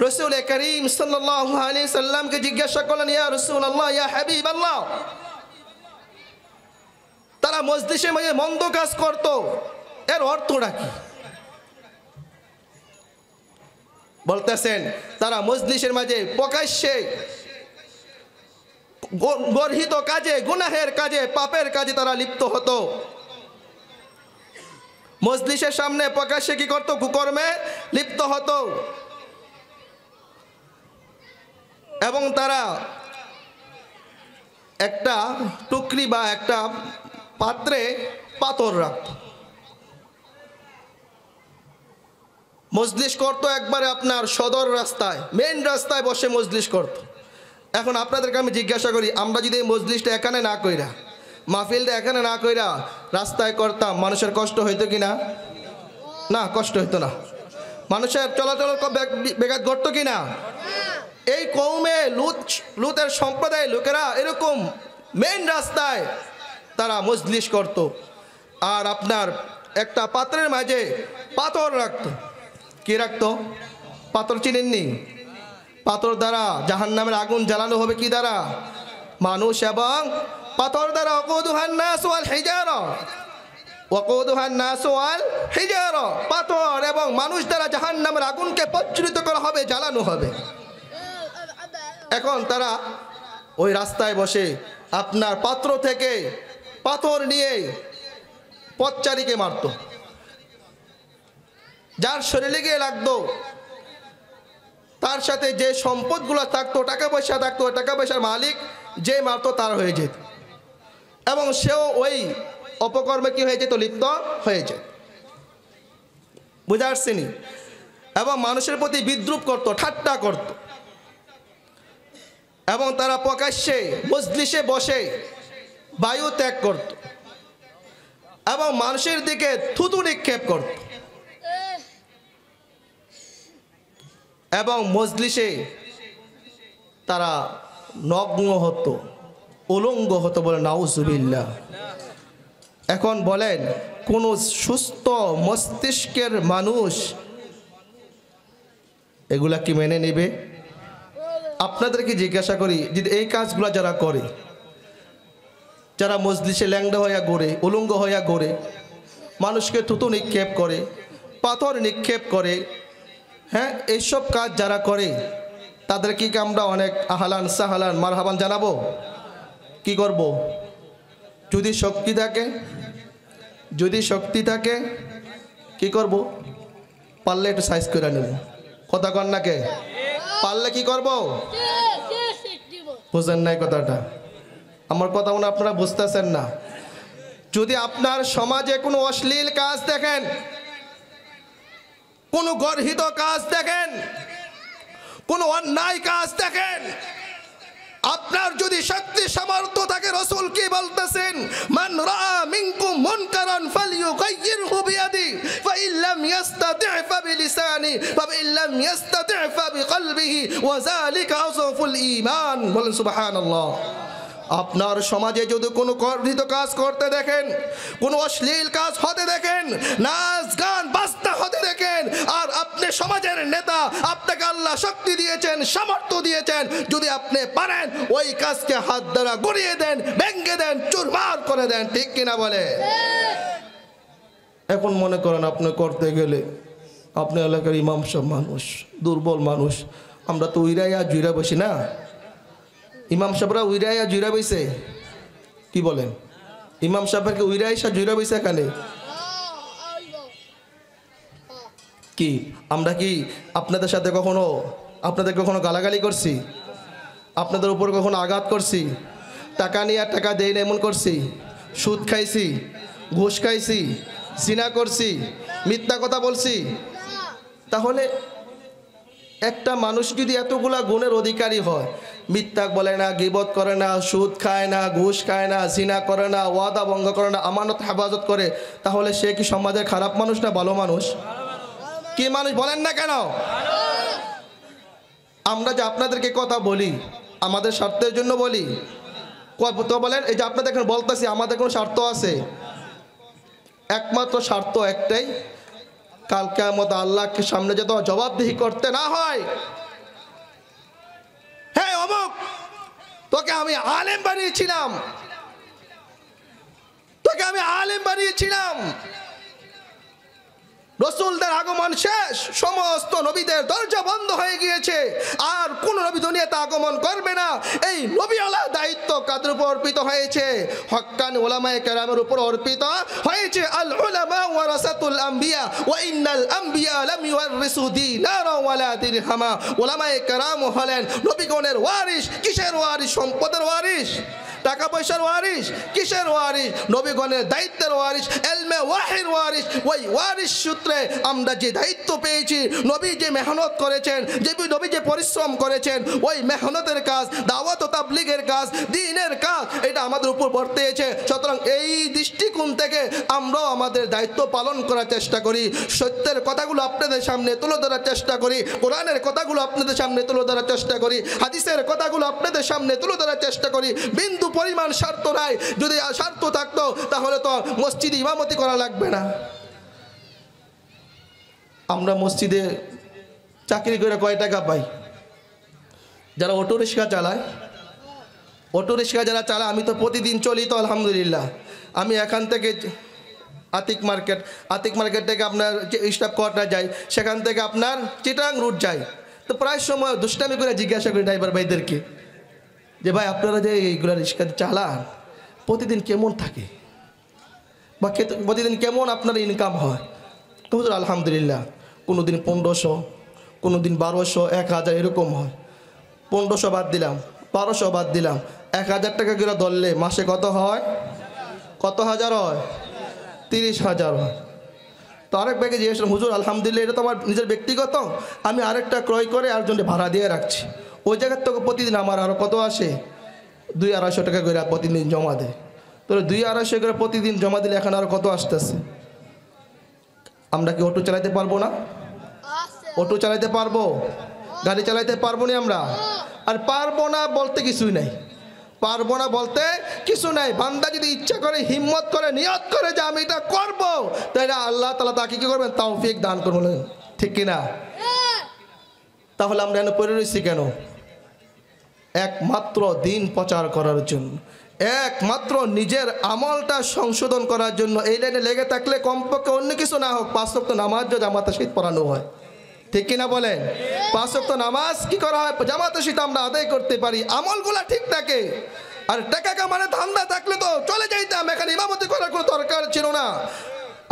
রাসূল করিম সাল্লাল্লাহু আলাইহি সাল্লামকে জিজ্ঞাসা করলেন, ইয়া রাসূলুল্লাহ, ইয়া হাবিবাল্লাহ, তারা মজলিসে মাঝে মন্দ কাজ করত, এর অর্থটা কি? বলতেছেন তারা মজলিসের মাঝে প্রকাশ্যে গর্হিত কাজে, গুনাহের কাজে, পাপের কাজে তারা লিপ্ত হতো। মজলিসের সামনে প্রকাশ্যে কি করত? কুকর্মে লিপ্ত হতো। এবং তারা একটা টুকরি বা একটা পাত্রে পাথর রাখত। মজলিস করত একবারে আপনার সদর রাস্তায়, মেইন রাস্তায় বসে মজলিস করত। এখন আপনাদেরকে আমি জিজ্ঞাসা করি, আমরা যদি এই মজলিসটা এখানে না কইরা, মাহফিলটা এখানে না কইরা রাস্তায় করতাম, মানুষের কষ্ট হইতো কি না? না, কষ্ট হইতো না। মানুষের চলাচল ব্যাঘাত ঘটতো কি না? এই কওমে লুতের সম্প্রদায়ের লোকেরা এরকম মেইন রাস্তায় তারা মজলিস করত, আর আপনার একটা পাত্রের মাঝে পাথর রাখতো। কি রাখতো? পাথর চিনেননি? পাথর দ্বারা জাহান্নামের আগুন জ্বালানো হবে। কি দ্বারা? মানুষ এবং পাথর দ্বারা। ওয়াকুদুহান নাস ওয়াল হিজারা, ওয়াকুদুহান নাস ওয়াল হিজারা, পাথর এবং মানুষ দ্বারা জাহান্নামের আগুনকে প্রজ্বলিত করা হবে, জ্বালানো হবে। এখন তারা ওই রাস্তায় বসে আপনার পাত্র থেকে পাথর নিয়ে পথচারীকে মারত। যার শরীরে গিয়ে লাগতো, তার সাথে যে সম্পদগুলো থাকতো, টাকা পয়সা থাকতো, টাকা পয়সার মালিক যে মারতো তার হয়ে যেত, এবং সেও ওই অপকর্মে কি হয়ে যেত? লিপ্ত হয়ে যেত। বুঝা আসছেনি? এবং মানুষের প্রতি বিদ্রুপ করত, ঠাট্টা করত। এবং তারা প্রকাশ্যে মজলিসে বসে বায়ু ত্যাগ করত এবং মানুষের দিকে থুতু নিক্ষেপ করত। এবং মজলিসে তারা নগ্ন হতো, উলঙ্গ হতো, বলে নাউজুবিল্লাহ। এখন বলেন, কোন সুস্থ মস্তিষ্কের মানুষ এগুলা কি মেনে নেবে? আপনাদেরকে জিজ্ঞাসা করি, যদি এই কাজগুলো যারা করে, যারা মজলিসে ল্যাংড়া হইয়া ঘোরে, উলঙ্গ হইয়া ঘোরে, মানুষকে থুতু নিক্ষেপ করে, পাথর নিক্ষেপ করে, হ্যাঁ, এইসব কাজ যারা করে তাদেরকে কি আমরা অনেক আহলান সাহালান মারহাবান জানাবো? কি করব? যদি শক্তি থাকে, যদি শক্তি থাকে কি করব? পারলে একটু সাইজ করে নেব। কথা কন না কে? পারলে কি করব? বুঝেন নাই কথাটা? আমার কথা মনে আপনারা বুঝতেছেন না। যদি আপনার সমাজে কোনো অশ্লীল কাজ দেখেন, কোনো গর্হিত কাজ দেখেন, কোনো অন্যায় কাজ দেখেন, আপনার যদি শক্তি সামর্থ্য থাকে, রাসূল কি বলতেছেন, মান রাআ মিনকুম মুনকারান ফালইউগাইয়িরহু বিয়াদি ফাইন লাম ইস্তাতি' ফাবিলিসানি ফাইন লাম ইস্তাতি' ফাবিকলবিহি ওয়া যালিকা আযফুল ঈমান। বলেন সুবহানাল্লাহ। আপনার সমাজে যদি কোনো গর্হিত কাজ করতে দেখেন, কোনো অশ্লীল কাজ হতে দেখেন, নাচ গান বাজনা হতে দেখেন, আর আপনি সমাজের নেতা, আপনাকে আল্লাহ শক্তি দিয়েছেন, সামর্থ্য দিয়েছেন, যদি আপনি পারেন ওই কাজকে হাত দ্বারা গড়িয়ে দেন, ভেঙে দেন, চুরমার করে দেন, ঠিক কিনা বলে? এখন মনে করেন আপনি করতে গেলে, আপনি এলাকার ইমাম সব মানুষ, দুর্বল মানুষ, আমরা তো উইরাইয়া জুইরা বসি না, ইমাম সাহেবরা উইরাইয়া জুইরা বইছে, কি বলেন? ইমাম সাহেবকে উইরাইসা জুইরা বইছে এখানে কি? আমরা কি আপনাদের সাথে আপনাদের কখনো গালাগালি করছি? আপনাদের উপর কখনো আঘাত করছি? টাকা নিয়ে আর টাকা দেই না এমন করছি? সুদ খাইছি, ঘুষ খাইছি, জিনা করছি, মিথ্যা কথা বলছি? তাহলে একটা মানুষ যদি এতগুলা গুণের অধিকারী হয়, মিথ্যা বলে না, গীবত করে না, সুদ খায় না, ঘুষ খায় না, জিনা করে না, ওয়াদা ভঙ্গ করে না, আমানত হেফাজত করে, তাহলে সে কি সমাজের খারাপ মানুষ না ভালো মানুষ? কি মানুষ বলেন না কেন? আমরা যে আপনাদেরকে কথা বলি আমাদের স্বার্থের জন্য বলি, তো বলেন এই যে আপনাদের এখানে বলতেছি আমাদের কোনো স্বার্থ আছে? একমাত্র স্বার্থ একটাই, কাল কিয়ামত আল্লাহকে সামনে যত জবাবদিহি করতে না হয়, হ্যাঁ অমুক তোকে আমি আলেম বানিয়েছিলাম, তোকে আমি আলেম বানিয়েছিলাম, রাসূলদের আগমন শেষ, সমস্ত নবীদের দরজা বন্ধ হয়ে গিয়েছে, আর কোন নবী দুনিয়াতে আগমন করবে না, এই নবী আলার দায়িত্ব কাদের উপর অর্পিত হয়েছে? হক্কানি উলামায়ে কেরামের উপর অর্পিত হয়েছে। আল উলামা ওয়ারাসাতুল আম্বিয়া ওয়া ইন্নাল আম্বিয়া লাম ইউরিসু দিনারা ওয়ালা দিরহামা। উলামায়ে কেরাম হলেন নবীগণের ওয়ারিস। কিসের ওয়ারিস? সম্পদের ওয়ারিস, টাকা পয়সার ওয়ারিস, কিসের ওয়ারিস? নবীগণের দায়িত্বের ওয়ারিস, ইলমে ওয়াহির ওয়ারিস। ওই ওয়ারিস সূত্রে আমরা যে দায়িত্ব পেয়েছি, নবী যে মেহনত করেছেন, যে নবী যে পরিশ্রম করেছেন, ওই মেহনতের কাজ, দাওয়াত ও তাবলীগের কাজ, দ্বীনের কাজ, এটা আমাদের উপর বর্তেছে। সুতরাং এই দৃষ্টিকোণ থেকে আমরাও আমাদের দায়িত্ব পালন করার চেষ্টা করি, সত্যের কথাগুলো আপনাদের সামনে তুলে ধরার চেষ্টা করি, কোরআনের কথাগুলো আপনাদের সামনে তুলে ধরার চেষ্টা করি, হাদিসের কথাগুলো আপনাদের সামনে তুলে ধরার চেষ্টা করি। বিন্দু পরিমাণ স্বার্থ নাই, যদি স্বার্থ থাকতো তাহলে তো মসজিদে ইমামতি করা লাগবে না। আমরা মসজিদে চাকরি করে কয় টাকা পাই? যারা অটো রিক্সা চালায়, অটো রিক্সা যারা চালায়, আমি তো প্রতিদিন চলি তো আলহামদুলিল্লাহ। আমি এখান থেকে আতিক মার্কেট থেকে আপনার স্টাফ কোয়ার্টার যাই, সেখান থেকে আপনার চিটাং রুট যাই, তো প্রায় সময় দুষ্টামি করে জিজ্ঞাসা করি ড্রাইভার ভাইদেরকে যে ভাই আপনারা যে এইগুলো রিক্সা চালান প্রতিদিন কেমন থাকে, বা প্রতিদিন কেমন আপনার ইনকাম হয়? তো হুজুর আলহামদুলিল্লাহ, কোনো দিন 1500, কোনো দিন 1200, 1000 এরকম হয়। 1500 বাদ দিলাম, 1200 বাদ দিলাম, 1000 টাকা করে ধরলে মাসে কত হয়? কত হাজার হয়? 30,000 হয়। তো আরেক ব্যাগে জিজ্ঞেস করলাম, হুজুর আলহামদুলিল্লাহ এটা তো আমার নিজের ব্যক্তিগত, আমি আরেকটা ক্রয় করে আরেকজনকে ভাড়া দিয়ে রাখছি, ওই জায়গার থেকে প্রতিদিন আমার আরও কত আসে? 200-250 টাকা করে প্রতিদিন জমা দেয়। তো 200-250 করে প্রতিদিন জমা দিলে এখন আরও কত আসতেছে? আমরা কি অটো চালাতে পারবো না? অটো চালাতে পারবো? গাড়ি চালাতে পারবো না আমরা? আর পারবো না বলতে কিছুই নাই, পারবো না বলতে কিছু নাই। বান্দা যদি ইচ্ছা করে, হিম্মত করে, নিয়ত করে যে আমি এটা করবো, তাই আল্লাহ তাআলা তাকে কি করবেন? তৌফিক দান করবেন, ঠিক কিনা? তাহলে আমরা এনে পড়ে রয়েছি কেন? একমাত্র দিন প্রচার করার জন্য, একমাত্র নিজের আমলটা সংশোধন করার জন্য। এই লাইনে লেগে থাকলে কমপক্ষে অন্য কিছু না হোক 5 ওয়াক্ত নামাজ জামাতের সহিত পড়ানো হয়, ঠিক কিনা বলেন? 5 ওয়াক্ত নামাজ কি করা হয়? জামাতের সহিত আমরা আদায় করতে পারি, আমলগুলা ঠিক থাকে। আর টাকা কামানোর ধান্দা থাকলে তো চলে যাইতাম, এখানে ইমামতি করার কোনো দরকার ছিল না।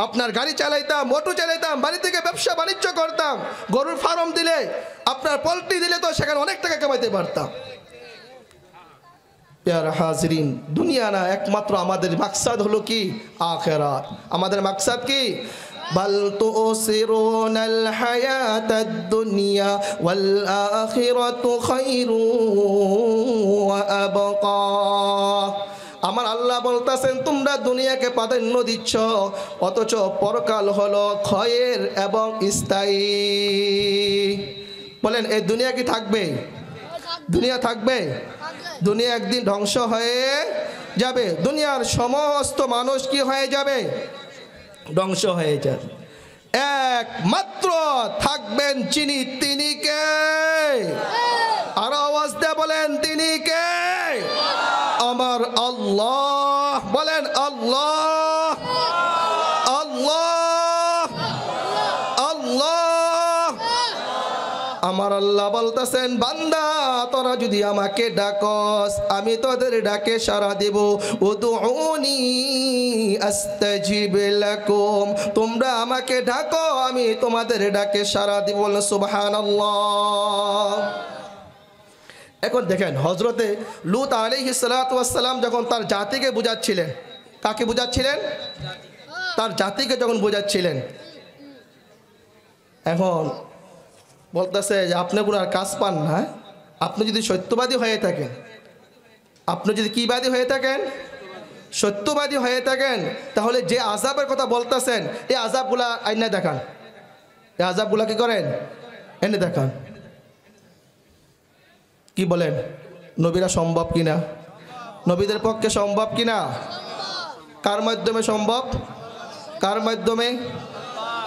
আপনার গাড়ি চালাইতাম, অটো চালাইতাম, বাড়ি থেকে ব্যবসা বাণিজ্য করতাম, গরুর ফার্ম দিলে, আপনার পোল্ট্রি দিলে তো সেখানে অনেক টাকা কামাইতে পারতাম। প্যারা হাজরিন, দুনিয়া না, একমাত্র আমাদের মাকসাদ হলো কি? আখিরাত। আমাদের মাকসাদ কি? বাল তুসিরুনাল হায়াতাদ দুনিয়া ওয়াল আখিরাতু খায়রুন ওয়া আবকা। আমার আল্লাহ বলতেছেন তোমরা দুনিয়াকে প্রাধান্য দিচ্ছ, অথচ পরকাল হলো ক্ষয়ের এবং স্থায়ী। বলেন এই দুনিয়া কি থাকবে? দুনিয়া থাকবে? দুনিয়া একদিন ধ্বংস হয়ে যাবে। দুনিয়ার সমস্ত মানুষ কি হয়ে যাবে? ধ্বংস হয়ে যাবে। একমাত্র থাকবেন যিনি, তিনি কে? আরো আওয়াজ দিয়ে বলেন তিনি কে? আমার আল্লাহ। বলেন আল্লাহ, আল্লাহ, আল্লাহ। আমার আল্লাহ বলতেছেন বান্দা তোরা যদি আমাকে ডাকস আমি তোদের ডাকে সাড়া দেব। উদউনি আস্তাজিব লাকুম, তোমরা আমাকে ডাকো আমি তোমাদের ডাকে সাড়া দেব। সুবহানাল্লাহ। এখন দেখেন হযরতে লূত আলাইহিস সালাতু ওয়াস সালাম যখন তার জাতিকে বুঝাচ্ছিলেন, কাকে বুঝাচ্ছিলেন? তার জাতিকে যখন বুঝাচ্ছিলেন, এখন বলতেছে যে আপনি গুনার কাজ পান না। আপনি যদি সত্যবাদী হয়ে থাকেন, আপনি যদি কিবাদী হয়ে থাকেন, সত্যবাদী হয়ে থাকেন, তাহলে যে আযাবের কথা বলতেছেন এই আযাবগুলা আইনা দেখান। এই আযাবগুলা কি করেন? এনে দেখান। কি বলেন? নবীরা সম্ভব কিনা? নবীদের পক্ষে সম্ভব কিনা? কার মাধ্যমে সম্ভব? কার মাধ্যমে?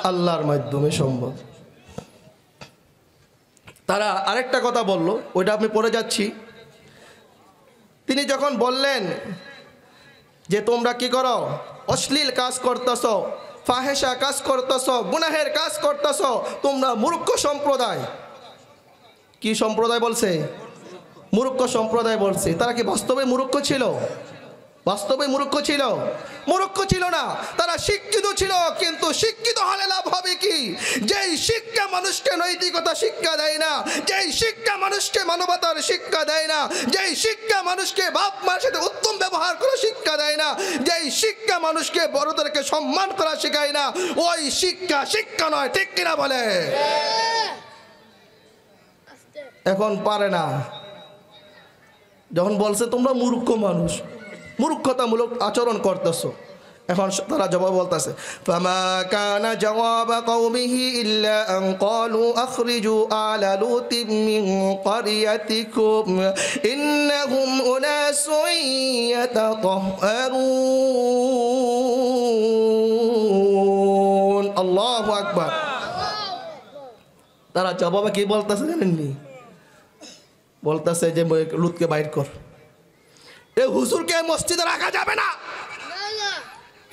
আল্লাহর মাধ্যমে সম্ভব। তারা আরেকটা কথা বলল, ওইটা আমি পড়ে যাচ্ছি। তিনি যখন বললেন যে তোমরা কি করো? অশ্লীল কাজ করতেছ, ফাহেশা কাজ করতেছ, গুনাহের কাজ করতেছ, তোমরা মূর্খ সম্প্রদায়। কি সম্প্রদায় বলছে? মূর্খ সম্প্রদায় বলছে। তারা কি বাস্তবে মূর্খ ছিল? বাস্তবে মূর্খ ছিল? মূর্খ ছিল না, তারা শিক্ষিত ছিল। কিন্তু শিক্ষিত হলে লাভ হবে কি? যেই শিক্ষা মানুষকে নৈতিকতা শিক্ষা দেয় না, যেই শিক্ষা মানুষকে মানবতার শিক্ষা দেয় না, যেই শিক্ষা মানুষকে বাপ মার সাথে উত্তম ব্যবহার করা শিক্ষা দেয় না, যেই শিক্ষা মানুষকে বড়দেরকে সম্মান করা শেখায় না, ওই শিক্ষা শিক্ষা নয়। ঠিক কিনা বলে? এখন পারে না। যখন বলছে তোমরা মূর্খ মানুষ, মূর্খতামূলক আচরণ করতেছো, এখন তারা জবাব বলতেছে ফামা কানা জওয়াব কওমিহি ইল্লা আন ক্বালু আখরিজু আলা লুতিম মিন ক্বরিয়াতিকুম ইন্নাহুম উনাসুন ইয়াতাতাহহারুন। আল্লাহু আকবার। তারা জবাবে কি বলতেছে জানেননি? বলতেছে যে লুতকে বাইর কর। এ হুজুরকে মসজিদে রাখা যাবে না,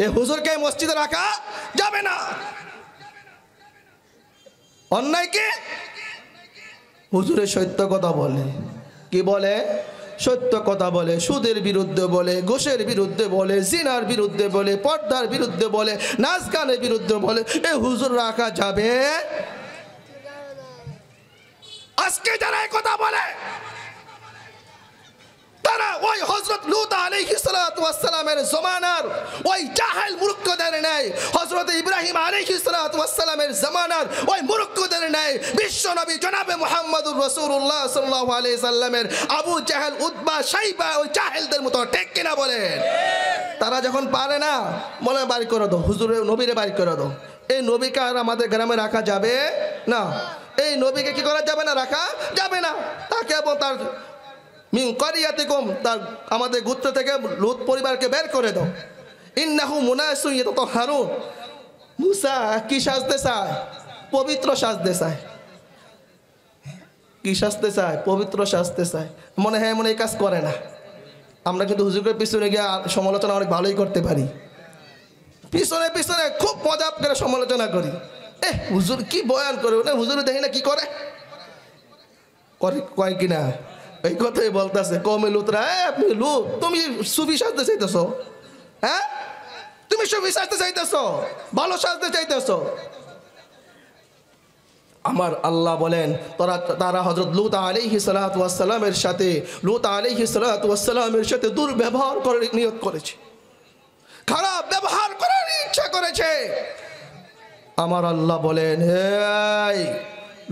এ হুজুরকে মসজিদে রাখা যাবে না। অন্যায় কি? হুজুরের সত্য কথা বলে। কি বলে? সত্য কথা বলে। সুদের বিরুদ্ধে বলে, ঘুষের বিরুদ্ধে বলে, জিনার বিরুদ্ধে বলে, পর্দার বিরুদ্ধে বলে, নাচ গানের বিরুদ্ধে বলে। এ হুজুর রাখা যাবে? আজকে যারা এই কথা বলে তারা ওই হযরত লূত আলাইহিস সালাতু ওয়াস সালামের জমানার ওই জাহেল মূর্খদের নেয়, হযরত ইব্রাহিম আলাইহিস সালাতু ওয়াস সালামের জমানার ওই মূর্খদের নেয় বিশ্ব নবী জনাবে মুহাম্মদুর রাসূলুল্লাহ সাল্লাল্লাহু আলাইহি সাল্লামের আবু জাহেল, উতবা, শাইবা ওই জাহেলদের মতো। ঠিক কিনা বলেন? তারা যখন পারে না বলে বাড়ি করে দাও, হুজুরের নবীরে বাড়ি করে দাও। এই নবীকে আর আমাদের গ্রামে রাখা যাবে না। এই নবীকে কি করা যাবে না? রাখা যাবে না। তাকে এবং তার মিন ক্বরিয়াতিকুম, তার আমাদের গোত্র থেকে লূত পরিবারকে বের করে দাও। ইন্নাহু মুনাসুন ইয়াতাতাহহারুন। মুসা কি সাজতে চায়? পবিত্র সাজতে চায়। কি সাজতে চায়? পবিত্র সাজতে চায়। মনে হয় মনে এই কাজ করে না। আমরা কিন্তু হুজুরের পিছনে গিয়ে সমালোচনা অনেক ভালোই করতে পারি। পিছনে পিছনে খুব মজা করে সমালোচনা করি। হুজুর কি বয়ান করে, হুজুর দেখি না কি করে, কয় কিনা এই কথাই বলতেছে কমে লুতরা। আপনি লুত, তুমি সুফি সাজতে চাইতেছ? হ্যাঁ, তুমি সুফি সাজতে চাইতেছ, ভালো সাজতে চাইতেছ। আমার আল্লাহ বলেন তারা হযরত লূত আলাইহিস সালাতু ওয়াস সালামের সাথে, লূত আলাইহিস সালাতু ওয়াস সালামের সাথে দুর্ব্যবহার করার নিয়ত করেছে, খারাপ ব্যবহার করার ইচ্ছা করেছে। আমার আল্লাহ বলেন, এই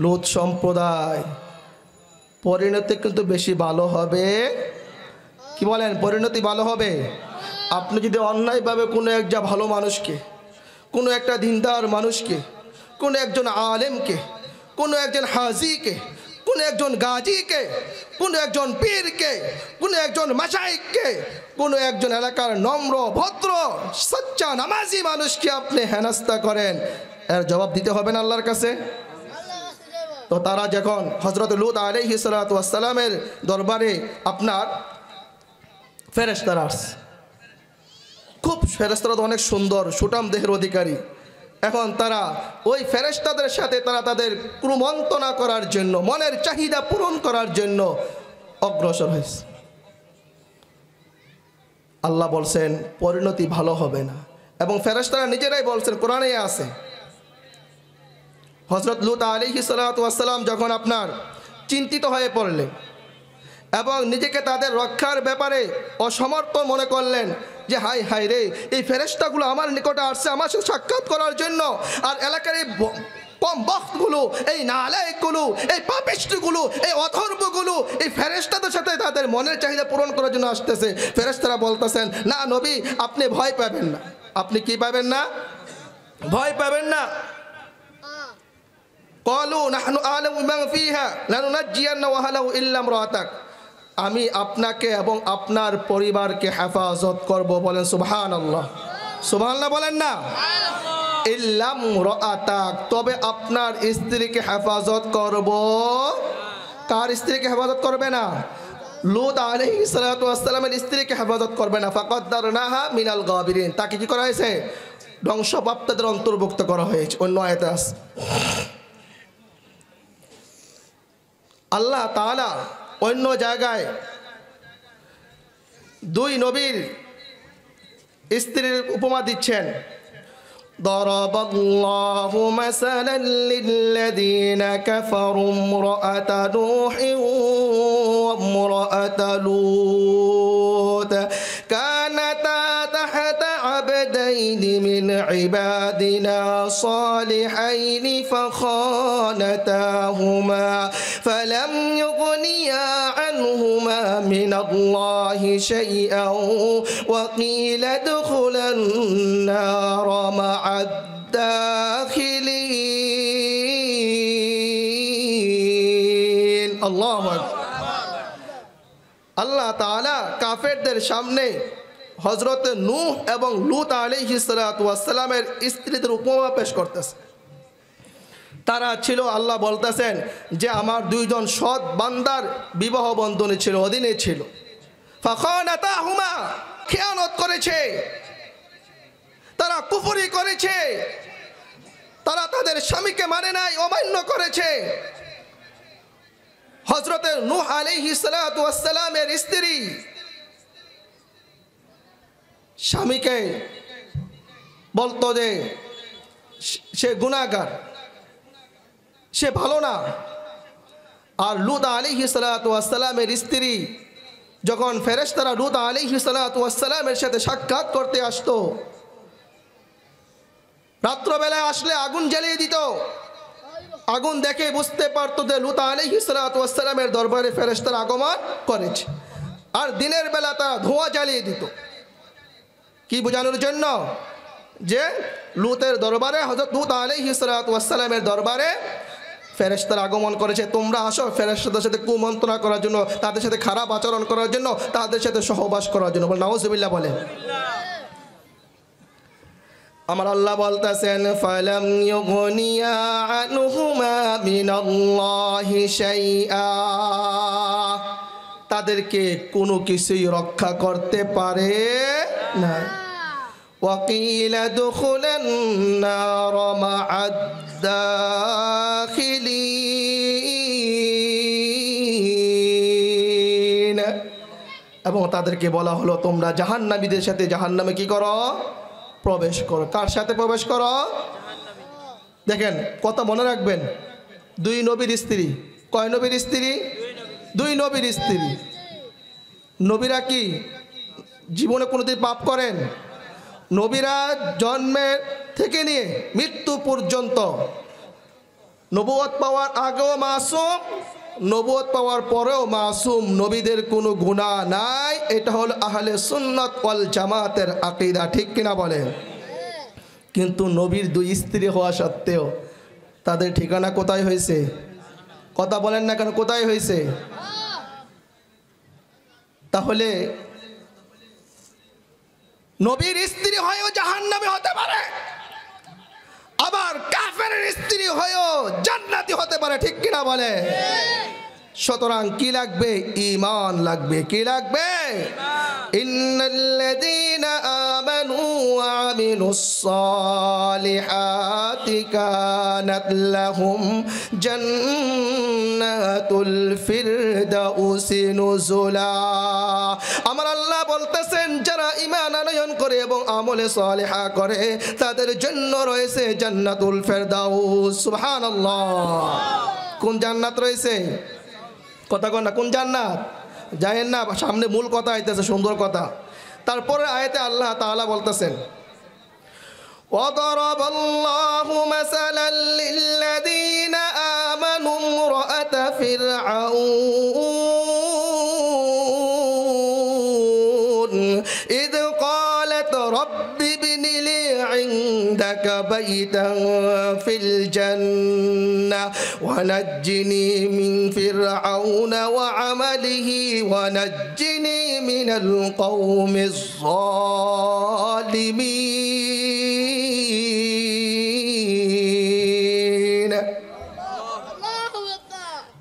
লূত সম্প্রদায়, পরিণতি কিন্তু বেশি ভালো হবে। কি বলেন? পরিণতি ভালো হবে। আপনি যদি অন্যায়ভাবে কোনো একটা ভালো মানুষকে, কোনো একটা দিনদার মানুষকে, কোনো একজন আলেমকে, কোনো একজন হাজিকে, কোনো একজন গাজীকে, কোনো একজন পীরকে, কোনো একজন মাশায়েখকে, কোনো একজন এলাকার নম্র ভদ্র সচ্চা নামাজি মানুষকে আপনি হেনস্থা করেন, এর জবাব দিতে হবে না আল্লাহর কাছে? তো তারা যখন হযরত লূত আলাইহিস সালাতু ওয়াস সালামের দরবারে আপনার ফেরেশতারা আসছে, খুব ফেরেশতারা তো অনেক সুন্দর সুঠাম দেহের অধিকারী। এখন তারা ওই ফেরেশতাদের সাথে তারা তাদের কুমন্ত্রণা করার জন্য, মনের চাহিদা পূরণ করার জন্য অগ্রসর হয়েছে। আল্লাহ বলছেন পরিণতি ভালো হবে না, এবং ফেরেশতারা নিজেরাই বলছেন, কোরআনে আছে, হযরত লূত আলাইহিস সালাতু ওয়াস সালাম যখন আপনার চিন্তিত হয়ে পড়লেন এবং নিজেকে তাদের রক্ষার ব্যাপারে অসমর্থ মনে করলেন, যে হাই হাই রে, এই ফেরেশতাগুলো আমার নিকটে আসছে আমার সাথে সাক্ষাৎ করার জন্য, আর এলাকার এই কম বক্তগুলো, এই নালায়েকগুলো, এই পাপিষ্ঠগুলো, এই অথর্বগুলো এই ফেরেশতাদের সাথে তাদের মনের চাহিদা পূরণ করার জন্য আসতেছে। ফেরেশতারা বলতেছেন, না নবী, আপনি ভয় পাবেন না। আপনি কি পাবেন না? ভয় পাবেন না। ক্বালু নাহনু আ'লামু বিমান ফীহা লানুনাজ্জিয়ান্না ওয়া আহলাহু ইল্লা ইমরাতাক, আমি আপনাকে এবং আপনার পরিবারকে হেফাজত করব। বলেন সুবহানাল্লাহ। সুবহানাল্লাহ বলেন না? ইল্লা ইমরাতাক, তবে আপনার স্ত্রীকে হেফাজত করব। কার স্ত্রীকে হেফাজত করবে না? লূত আলাইহিস সালাতু ওয়াস সালামের স্ত্রীকে হেফাজত করবে না। ফাকাদ্দারনাহা মিনাল গাবিরিন, তাকে কি করা হয়েছে? ধ্বংসপ্রাপ্তদের অন্তর্ভুক্ত করা হয়েছে। অন্য আয়াতে আছে আল্লাহ তাআলা অন্য জায়গায় দুই নবীর স্ত্রীর উপমা দিচ্ছেন। দরাবাল্লাহু মাসালান লিল্লাযীনা কাফারু ইমরাআতা নূহিন ওয়া ইমরাআতা লূত কানাতা তাহতা আবদাইনি মিন ইবাদিনা সালিহাইনি ফাখানাতাহুমা ফালাম ইউগনিয়া আনহুমা মিনাল্লাহি শাইআন ওয়া কিলা দুখুলান নার মা'আদ দাখিলিন। আল্লাহু আকবার। আল্লাহ তাআলা কাফেরদের সামনে হযরত নূহ এবং লূত আলাইহিস সালাতু ওয়াস সালামের স্ত্রীদের উপমা পেশ করতেছে। তারা ছিল, আল্লাহ বলতেছেন যে আমার দুইজন সৎ বান্দার বিবাহ বন্ধনে ছিল, অধীনে ছিল। ফাখানাতাহুমা, খেয়ানত করেছে, তারা কুফরি করেছে, তারা তাদের স্বামীকে মানে নাই, অমান্য করেছে। হযরত নূহ আলাইহিস সালাতু ওয়াস সালামের স্ত্রী স্বামীকে বলতো যে সে গুনাহগার, সে ভালো না। আর লূত আলাইহিস সালাতু ওয়াস সালামের স্ত্রী যখন ফেরেশতারা লূত আলাইহিস সালাতু ওয়াস সালামের সাথে সাক্ষাৎ করতে আসতো, রাত্রবেলায় আসলে আগুন জ্বালিয়ে দিত। আগুন দেখে বুঝতে পারতো যে লূত আলাইহিস সালাতু ওয়াস সালামের দরবারে ফেরেশতারা আগমন করেছে। আর দিনের বেলা তারা ধোঁয়া জ্বালিয়ে দিত, কি বোঝানোর জন্য? যে লূতের দরবারে, হযরত লূত আলাইহিস সালাতু ওয়াস সালামের দরবারে ফেরেশতারা আগমন করেছে, তোমরা আসো ফেরেশতাদের সাথে কুমন্ত্রণা করার জন্য, তাদের সাথে খারাপ আচরণ করার জন্য, তাদের সাথে সহবাস করার জন্য। বল নাউজুবিল্লাহ বলেন। আমার আল্লাহ বলতেছেন, ফালাম ইউগনিয়া আনহুমা মিনাল্লাহি শাইআ, তাদেরকে কোনো কিছুই রক্ষা করতে পারে না। ওয়া কিলা দুখুলান নার মা'আদ দাখিলিন, এবং তাদেরকে বলা হলো তোমরা জাহান্নামীদের সাথে জাহান্নামে কি করো? প্রবেশ করো। কার সাথে প্রবেশ করো? দেখেন কথা মনে রাখবেন, দুই নবীর স্ত্রী। কয় নবীর স্ত্রী? দুই নবীর স্ত্রী। নবীরা কি জীবনে কোনোদিন পাপ করেন? নবীরা জন্মের থেকে নিয়ে মৃত্যু পর্যন্ত, নবুয়ত পাওয়ার আগেও মাসুম, নবুয়ত পাওয়ার পরেও মাসুম, নবীদের কোনো গুনাহ নাই। এটা হলো আহলে সুন্নাত ওয়াল জামাতের আকীদা, ঠিক কিনা বলেন? কিন্তু নবীর দুই স্ত্রী হওয়া সত্ত্বেও তাদের ঠিকানা কোথায় হয়েছে? কথা বলেন না কেন, কোথায় হয়েছে? তাহলে নবীর স্ত্রী হয়েও জাহান্নামী হতে পারে, আবার কাফেরের স্ত্রী হয়েও জান্নাতি হতে পারে, ঠিক কিনা বলে? সুতরাং কি লাগবে? ঈমান লাগবে। কি লাগবে? ইন্নাল্লাযীনা আমানু ওয়া আমিলুস সালিহাতি কানাত লাহুম জান্নাতুল ফিরদাউসি নুজুলা। আমার আল্লাহ বলতেছেন, যারা ঈমান আনয়ন করে এবং আমলে সালিহা করে তাদের জন্য রয়েছে জান্নাতুল ফিরদাউস। সুবহানাল্লাহ। কোন জান্নাত রয়েছে? কথা কন না, কোন জান্নাত? জানেন না? সামনে মূল কথা আইতেছে, সুন্দর কথা। তারপরে আয়াতে আল্লাহ তাআলা বলতেছেন, وضرب الله مثلا للذين آمنوا امرأة فرعون إذ قالت رب ابن لي عندك بيتا في الجنة ونجني من فرعون وعمله ونجني من القوم الظالمين।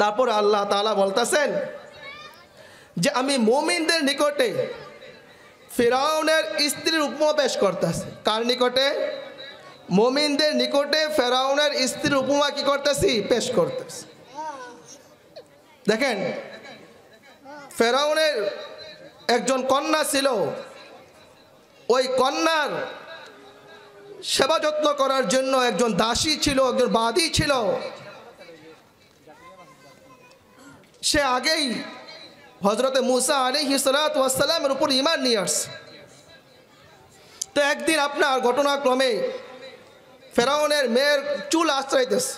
তারপর আল্লাহ তাআলা বলতেছেন যে আমি মুমিনদের নিকটে ফিরাউনের স্ত্রীর উপমা পেশ করতেছি। কার নিকটে? মুমিনদের নিকটে ফিরাউনের স্ত্রীর উপমা কি করতেছি? পেশ করতেছি। দেখেন, ফিরাউনের একজন কন্যা ছিল, ওই কন্যার সেবা যত্ন করার জন্য একজন দাসী ছিল, একজন বাদী ছিল। সে আগেই হযরতে মুসা আলাইহিস সালাতু ওয়াস সালামের উপর ঈমান নিয়ে আসছে। তো একদিন আপনার ঘটনাক্রমে ফেরাউনের মেয়ের চুল আঁচড়াইতেছে,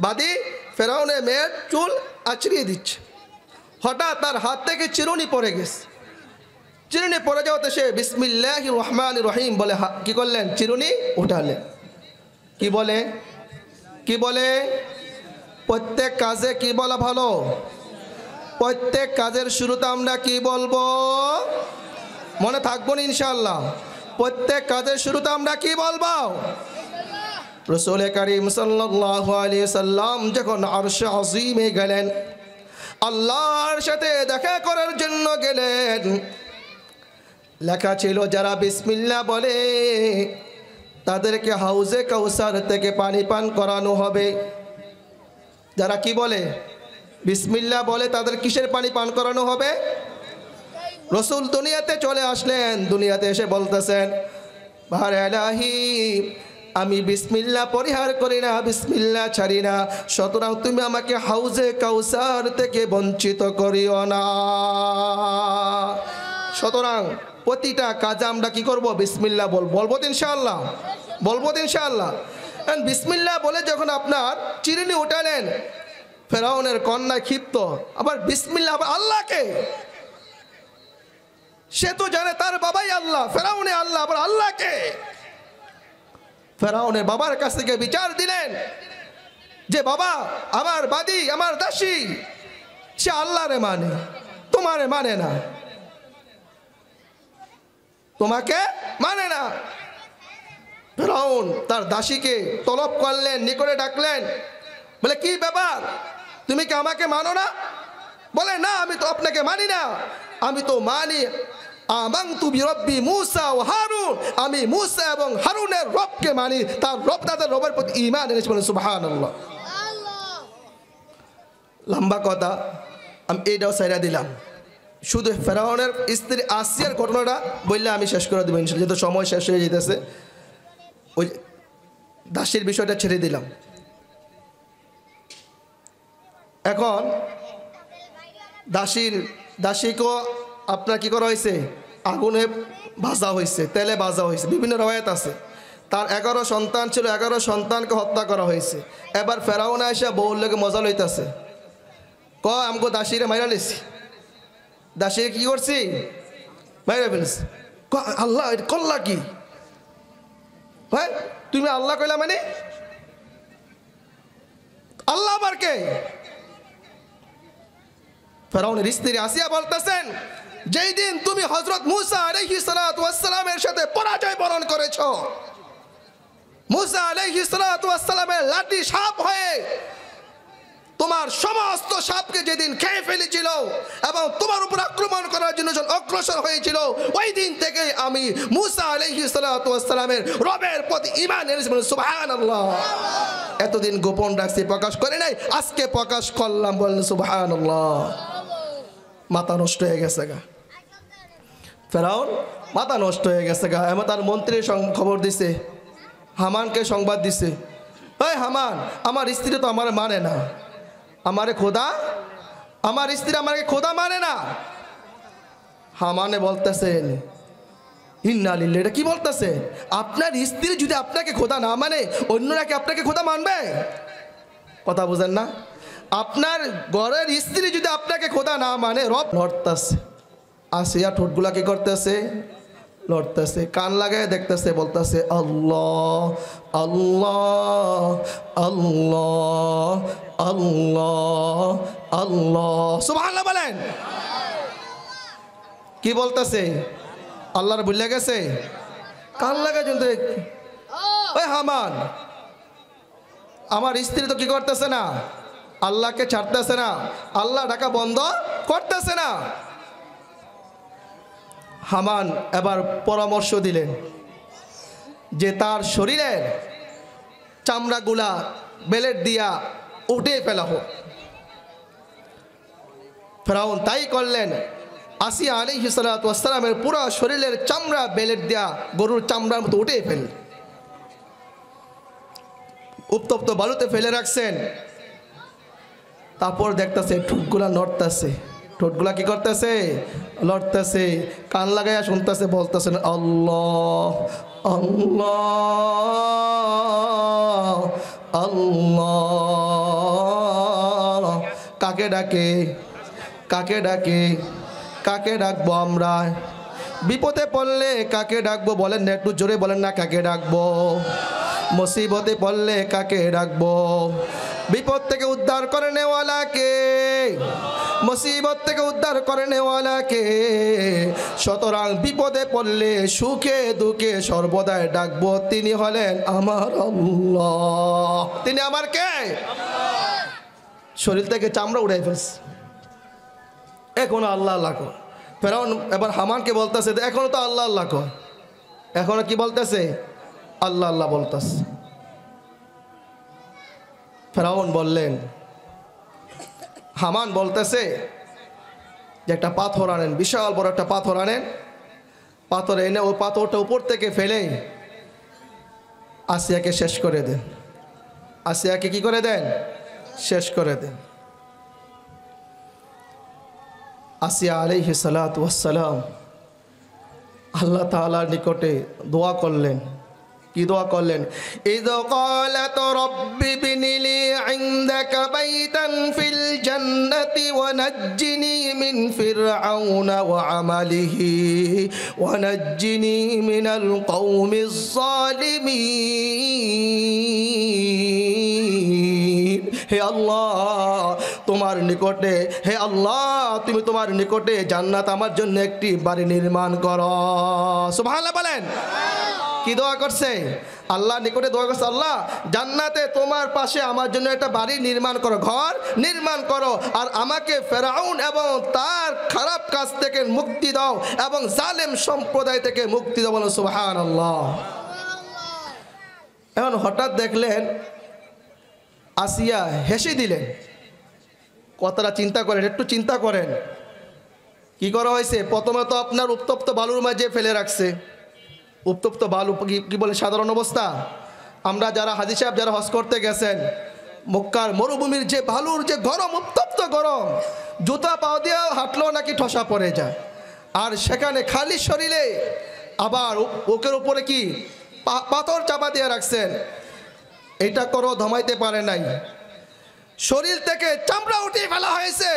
বাদী ফেরাউনের মেয়ের চুল আঁচড়িয়ে দিচ্ছে। হঠাৎ তার হাত থেকে চিরুনি পড়ে গেছে। চিরুনি পড়ে যাওয়াতে সে বিসমিল্লাহির রহমানির রহিম বলে কি করলেন? চিরুনি উঠালেন। কি বলে? কি বলে? প্রত্যেক কাজে কি বলা ভালো? প্রত্যেক কাজের শুরুতে আমরা কি বলবো? মনে থাকবো না ইনশাআল্লাহ? প্রত্যেক কাজের শুরুতে আমরা কি বলবো? রাসূল করিম সাল্লাল্লাহু আলাইহি সাল্লাম যখন আরশে আযীমে গেলেন, আল্লাহর সাথে দেখা করার জন্য গেলেন, লেখা ছিল যারা বিসমিল্লাহ বলে তাদেরকে হাউজে কাউসার থেকে পানি পান করানো হবে। যারা কি বলে? বিসমিল্লাহ বলে তাদের কিসের পানি পান করানো হবে? রাসূল দুনিয়াতে চলে আসলেন, দুনিয়াতে এসে বলতেছেন, ভার এলাহি, আমি বিসমিল্লাহ পরিহার করি না, বিসমিল্লাহ ছাড়ি না, সুতরাং তুমি আমাকে হাউজে কাউসার থেকে বঞ্চিত করিও না। সুতরাং প্রতিটা কাজে আমরা কি করব? বিসমিল্লাহ বলবো তো ইনশাআল্লাহ? বলবো তো ইনশাআল্লাহ? বিসমিল্লাহ বলে যখন আপনার চিরুনি উঠালেন, ফেরাউনের কন্যা ক্ষিপ্ত, আবার বিসমিল্লাহ, আবার আল্লাহকে। সে তো জানে তার বাবাই আল্লাহ, ফেরাউনে আল্লাহ, আবার আল্লাহকে। ফেরাউনের বাবার কাছ থেকে বিচার দিলেন যে বাবা, আমার বাদী, আমার দাসী, সে আল্লাহরে মানে, তোমারে মানে না, তোমাকে মানে না। ফেরাউন তার দাসীকে তলব করলেন, নিকটে ডাকলেন, বলে কি ব্যাপার, তুমি কি আমাকে মানো না? বলে না, আমি তো আপনাকে মানি না, আমি তো মানি আমানতু বিরব্বি মুসা ও হারুন, আমি মুসা এবং হারুনের রবকে মানি, তার রব, তাদের রবের প্রতি ঈমান এনেছি। বলেন সুবহানাল্লাহ। লম্বা কথা, আমি এইটাও সাইরা দিলাম। শুধু ফেরাউনের স্ত্রী আসিয়ার ঘটনাটা বললে আমি শেষ করে দেবো ইনশাআল্লাহ, যেহেতু সময় শেষ হয়ে যেতেছে। ওই দাসীর বিষয়টা ছেড়ে দিলাম। এখন দাসীকেও আপনার কি করা হয়েছে? আগুনে ভাজা হয়েছে, তেলে ভাজা হয়েছে, বিভিন্ন রওয়ায়াত আছে। তার 11 সন্তান ছিল, 11 সন্তানকে হত্যা করা হয়েছে। এবার ফেরাউন আয়েশা বউর লোকে মজা লইতেছে, আমগো দাসীরে মাইরা লেছি, দাসীরে কি করছি, মাইরা ফেলেছি। আল্লাহ করলা কি ভাই, তুমি আল্লাহ কইলা মানে আল্লাহ আবার কে? ফেরাউনের স্ত্রী আসিয়া বলতেছেন, যেই দিন তুমি হযরত মূসা আলাইহিস সালাতু ওয়াস সালামের সাথে পরাজয় বরণ করেছো, মূসা আলাইহিস সালাতু ওয়াস সালামের লাঠি সাপ হয়ে তোমার সমস্ত সাপকে যেদিন খেয়ে ফেলেছিল এবং তোমার উপর আক্রমণ করার জন্য যখন অগ্রসর হয়েছিল, ওই দিন থেকে আমি মূসা আলাইহিস সালাতু ওয়াস সালামের রবের প্রতি ঈমান এনেছি। সুবহানাল্লাহ। এতদিন গোপন রাখছি, প্রকাশ করে নাই, আজকে প্রকাশ করলাম, বলেন সুবহানাল্লাহ। মাথা নষ্ট হয়ে গেছে গা ফেরাউন, মাথা নষ্ট হয়ে গেছে গা। এমন তার মন্ত্রীর খবর দিছে, হামানকে সংবাদ দিছে, এই হামান, আমার স্ত্রী তো আমার মানে না, আমারে খোদা, আমার স্ত্রী আমাকে খোদা মানে না। হামানে বলতেছেন, ইন্না লিল্লাহি, এটা কি বলতেছে? আপনার স্ত্রী যদি আপনাকে খোদা না মানে, অন্যরা কি আপনাকে খোদা মানবে? কথা বুঝেন না? আপনার ঘরের স্ত্রী যদি আপনাকে খোদা না মানে, রব লড়তেছে। আসিয়া ঠোঁটগুলা কি করতেছে, লড়তেছে, কান লাগায় দেখতেছে, বলতেছে আল্লাহ আল্লাহ আল্লাহ আল্লাহ আল্লাহ। সুবহানাল্লাহ বলেন। কি বলতেছে? আল্লাহর ভুলে গেছে, কান লাগায় শুনতে। ওই হামান, আমার স্ত্রী তো কি করতেছে না, আল্লাহকে ছাড়তেছে না, আল্লাহ ডাকা বন্ধ করতেছে না। হামান এবার পরামর্শ দিলেন যে তার শরীরের চামড়াগুলা বেলেট দিয়া উঠে ফেলা হোক। ফেরাউন তাই করলেন। আসিয়া আলাইহিস সালাতু ওয়াস সালামের পুরো শরীরের চামড়া বেলেট দিয়া গরুর চামড়ার মতো উঠে ফেল, উত্তপ্ত বালুতে ফেলে রাখছেন। তারপর দেখতেছে ঠোঁটগুলা নড়তেছে, ঠোঁটগুলা কি করতেছে, লড়তেছে, কান লাগাইয়া শুনতেছে, বলতেছেন আল্লাহ আল্লাহ আল্লাহ। কাকে ডাকে, কাকে ডাকে, কাকে ডাকবো আমরা? বিপদে পড়লে কাকে ডাকবো বলেন না, একটু জোরে বলেন না, কাকে ডাকবো? মুসিবতে পড়লে কাকে ডাকবো? বিপদ থেকে উদ্ধার করে নেওয়ালাকে, মুসিবত থেকে উদ্ধার করে নেওয়ালাকে। সুতরাং বিপদে পড়লে সুখে দুঃখে সর্বদাই ডাকবো, তিনি হলেন আমার আল্লাহ। তিনি আমার কে? শরীর থেকে চামড়া উড়াই ফেলছে, এখনো আল্লাহ আল্লাহ কর। ফেরাউন এবার হামানকে বলতেছে, এখনো তো আল্লাহ আল্লাহ কর, এখনো কি বলতেছে, আল্লাহ আল্লাহ বলতেছে। ফেরাউন বললেন, হামান বলতেছে যে একটা পাথর আনেন, বিশাল বড় একটা পাথর আনেন, পাথর এনে ওই পাথরটা উপর থেকে ফেলে আসিয়াকে শেষ করে দেন। আসিয়াকে কি করে দেন? শেষ করে দেন। আসিয়া আলাইহিস সালাতু ওয়াস সালাম আল্লাহ তাআলার নিকটে দোয়া করলেন। কি দোয়া করলেন? ইযা ক্বালাত রাব্বি বিনিলি ইনদাকা বাইতান ফিল জান্নাতি ওয়া নাজ্জিনি মিন ফিরআউনা ওয়া আমালিহি ওয়া নাজ্জিনি মিনাল কওমিজ জালিমিন। হে আল্লাহ, তোমার নিকটে, হে আল্লাহ, তুমি তোমার নিকটে জান্নাত আমার জন্য একটি বাড়ি নির্মাণ করো। সুবহানাল্লাহ বলেন। কি দোয়া করছে? আল্লাহ নিকটে দোয়া করছে, আল্লাহ জান্নাতে তোমার পাশে আমার জন্য একটা বাড়ি নির্মাণ করো, ঘর নির্মাণ করো, আর আমাকে ফেরাউন এবং তার খারাপ কাজ থেকে মুক্তি দাও এবং জালেম সম্প্রদায় থেকে মুক্তি দাও। বলো সুবহানাল্লাহ। এখন হঠাৎ দেখলেন আসিয়া হেসে দিলেন। কথাটা চিন্তা করেন, একটু চিন্তা করেন কি করা হয়েছে। প্রথমে তো আপনার উত্তপ্ত বালুর মাঝে ফেলে রাখছে। উত্তপ্ত বালু কি বলে সাধারণ অবস্থা। আমরা যারা হাজী সাহেব যারা হজ করতে গেছেন, মক্কার মরুভূমির যে বালুর যে গরম, উত্তপ্ত গরম, জুতা পাও দিয়েও হাঁটলেও নাকি ঠসা পড়ে যায়। আর সেখানে খালি শরীরে আবার ওকের উপরে কি পাথর চাপা দিয়ে রাখছেন, এটা করো ধমাইতে পারে নাই। শরীর থেকে চামড়া উঠিয়ে ফেলা হয়েছে,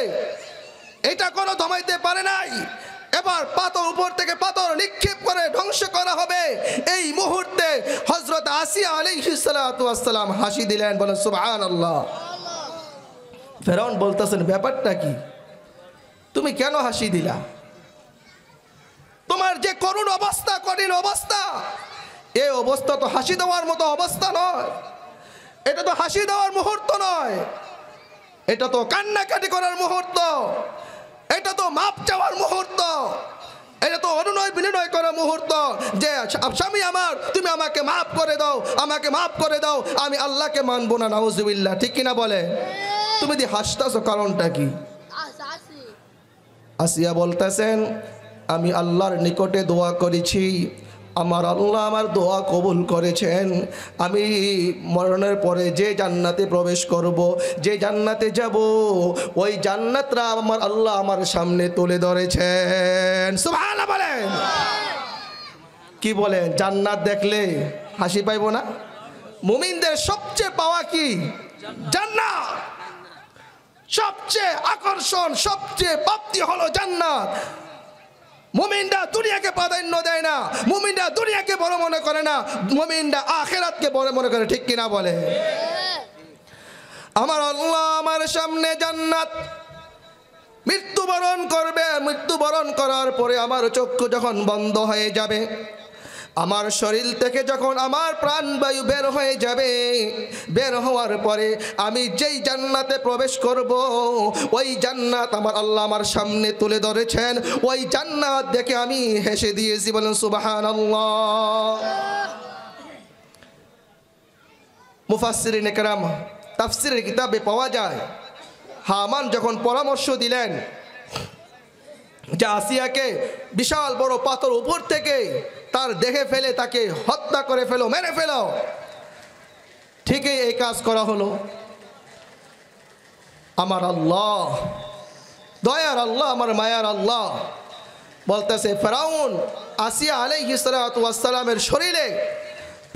এটা করো ধমাইতে পারে নাই। এবার পাথর উপর থেকে পাথর নিক্ষেপ করে ধ্বংস করা হবে। এই মুহূর্তে হযরত আসিয়া আলাইহিস সালাতু ওয়াস সালাম হাসি দিলেন, বলেন সুবহানাল্লাহ। ফেরাউন বলতেছেন, ব্যাপারটা কি, তুমি কেন হাসি দিলা? তোমার যে করুণ অবস্থা, কঠিন অবস্থা, এই অবস্থা তো হাসি দেওয়ার মতো অবস্থা নয়, এটা তো হাসি দেওয়ার মুহূর্ত নয়, এটা তো কান্নাকাটি করার মুহূর্ত, এটা তো মাপ চাওয়ার মুহূর্ত, এটা তো অনুনয় বিনয় করার মুহূর্ত যে স্বামী আমার, তুমি আমাকে মাফ করে দাও, আমাকে মাফ করে দাও, আমি আল্লাহকে মানবো না, নাউজুবিল্লাহ। ঠিক কিনা বলে? তুমি দি হাসতেছো, কারণটা কি? আসিয়া বলতেছেন, আমি আল্লাহর নিকটে দোয়া করেছি, আমার আল্লাহ আমার দোয়া কবুল করেছেন। আমি মরণের পরে যে জান্নাতে প্রবেশ করব, যে জান্নাতে যাব, ওই জান্নাতটা আমার আল্লাহ আমার সামনে তুলে ধরেছেন। সুবহানাল্লাহ বলেন। কি বলেন? জান্নাত দেখলে হাসি পাইব না? মুমিনদের সবচেয়ে পাওয়া কি? জান্নাত। সবচেয়ে আকর্ষণ, সবচেয়ে প্রাপ্তি হলো জান্নাত। মুমিনরা দুনিয়াকে প্রাধান্য দেয় না, মুমিনরা দুনিয়াকে বড় মনে করে না, মুমিনরা আখিরাতকে বড় মনে করে। ঠিক কিনা বলে? আমার আল্লাহ আমার সামনে জান্নাত, মৃত্যুবরণ করবে, মৃত্যুবরণ করার পরে আমার চক্ষু যখন বন্ধ হয়ে যাবে, আমার শরীর থেকে যখন আমার প্রাণবায়ু বের হয়ে যাবে, বের হওয়ার পরে আমি যেই জান্নাতে প্রবেশ করব, ওই জান্নাত আমার আল্লাহ আমার সামনে তুলে ধরেছেন। ওই জান্নাত দেখে আমি হেসে দিয়েছি, বলেন সুবহানাল্লাহ। মুফাসসিরিন ইকরাম তাফসীরের কিতাবে পাওয়া যায়, হামান যখন পরামর্শ দিলেন যে আসিয়াকে বিশাল বড় পাথর উপর থেকে তার দেহে ফেলে তাকে হত্যা করে ফেলো, মেরে ফেলো, ঠিকই এই কাজ করা হলো। আমার আল্লাহ, দয়ার আল্লাহ, আমার মায়ার আল্লাহ বলতেছে, ফেরাউন আসিয়া আলাইহিস সালাতু ওয়াস সালামের শরীরে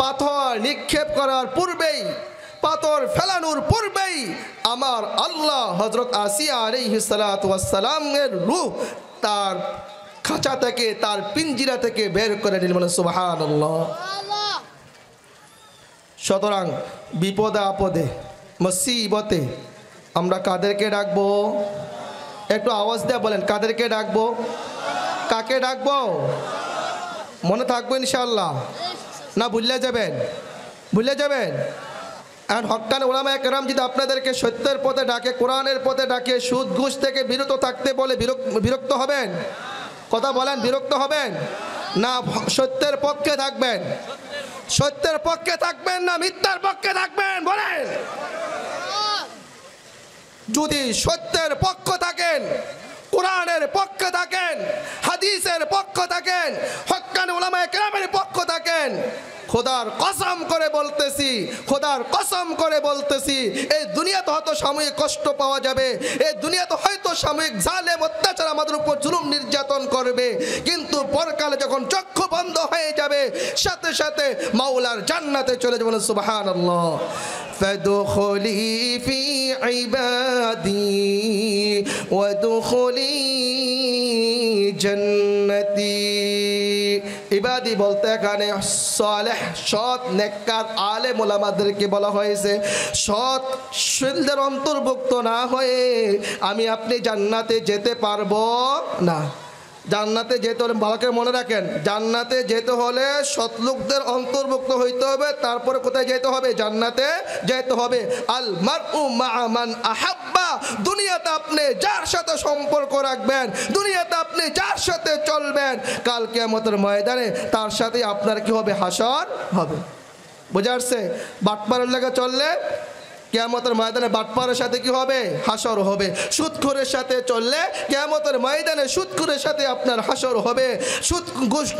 পাথর নিক্ষেপ করার পূর্বেই, পাথর ফেলানোর পূর্বেই আমার আল্লাহ হযরত আসিয়া আলাইহিস সালাতু ওয়াস সালামের রূহ তার খাঁচা থেকে, তার পিঞ্জিরা থেকে বের করে নিলেন, বলেন সুবহানাল্লাহ। সুতরাং বিপদে আপদে মুসিবতে আমরা কাদেরকে ডাকবো? একটু আওয়াজ দিয়ে বলেন, কাদেরকে ডাকবো? কাকে ডাকবো? মনে থাকবে ইনশাআল্লাহ? না ভুলে যাবেন? ভুলে যাবেন? এখন হক্কানি উলামায়ে কেরাম যদি আপনাদেরকে সত্যের পথে ডাকে, কোরআনের পথে ডাকে, সুদ ঘুষ থেকে বিরত থাকতে বলে বিরক্ত হবেন? কথা বলেন, বিরক্ত হবেন না? সত্যের পক্ষে থাকবেন? সত্যের পক্ষে থাকবেন না মিথ্যার পক্ষে থাকবেন? বলেন। যদি সত্যের পক্ষ থাকেন, কোরআনের পক্ষ থাকেন, হাদিসের পক্ষ থাকেন, হক্কানি উলামায়ে কেরামের পক্ষ থাকেন, খোদার কসম করে বলতেছি, খোদার কসম করে বলতেছি, এই দুনিয়াতে হয়তো সাময়িক কষ্ট পাওয়া যাবে, এই দুনিয়াতে হয়তো সাময়িক জালেম অত্যাচার আমাদের উপর জুলুম নির্যাতন করবে, কিন্তু পরকালে যখন চক্ষু বন্ধ হয়ে যাবে, সাথে সাথে মাওলার জান্নাতে চলে যাবেন। সুবহানাল্লাহ। ফাদখুলি ফি ইবাদি ওয়াদখুলি জান্নাতি। ইবাদি বলতে এখানে সালেহ, সৎ, নেককার আলেম ওলামাদেরকে বলা হয়েছে। সৎ শীলদের অন্তর্ভুক্ত না হয়ে আমি আপনি জান্নাতে যেতে পারবো না। জান্নাতে যেতে হলে ভালো করে মনে রাখেন, জান্নাতে যেতে হলে সৎলোকদের অন্তর্ভুক্ত হইতে হবে। তারপরে কোথায় যেতে হবে? জান্নাতে যেতে হবে। আল মারউ মা'a মান আহাব্বা। দুনিয়াতে আপনি যার সাথে সম্পর্ক রাখবেন, দুনিয়াতে আপনি যার সাথে চলবেন, কাল কিয়ামতের ময়দানে তার সাথে আপনার কি হবে? হাসর হবে। বুঝা আসছে? বাটপারের লাগা চললে কিয়ামতের ময়দানে বাটপারের সাথে কি হবে? হাসর হবে। সুদখোরের সাথে চললে কিয়ামতের ময়দানে সুদখোরের সাথে আপনার হাসর হবে।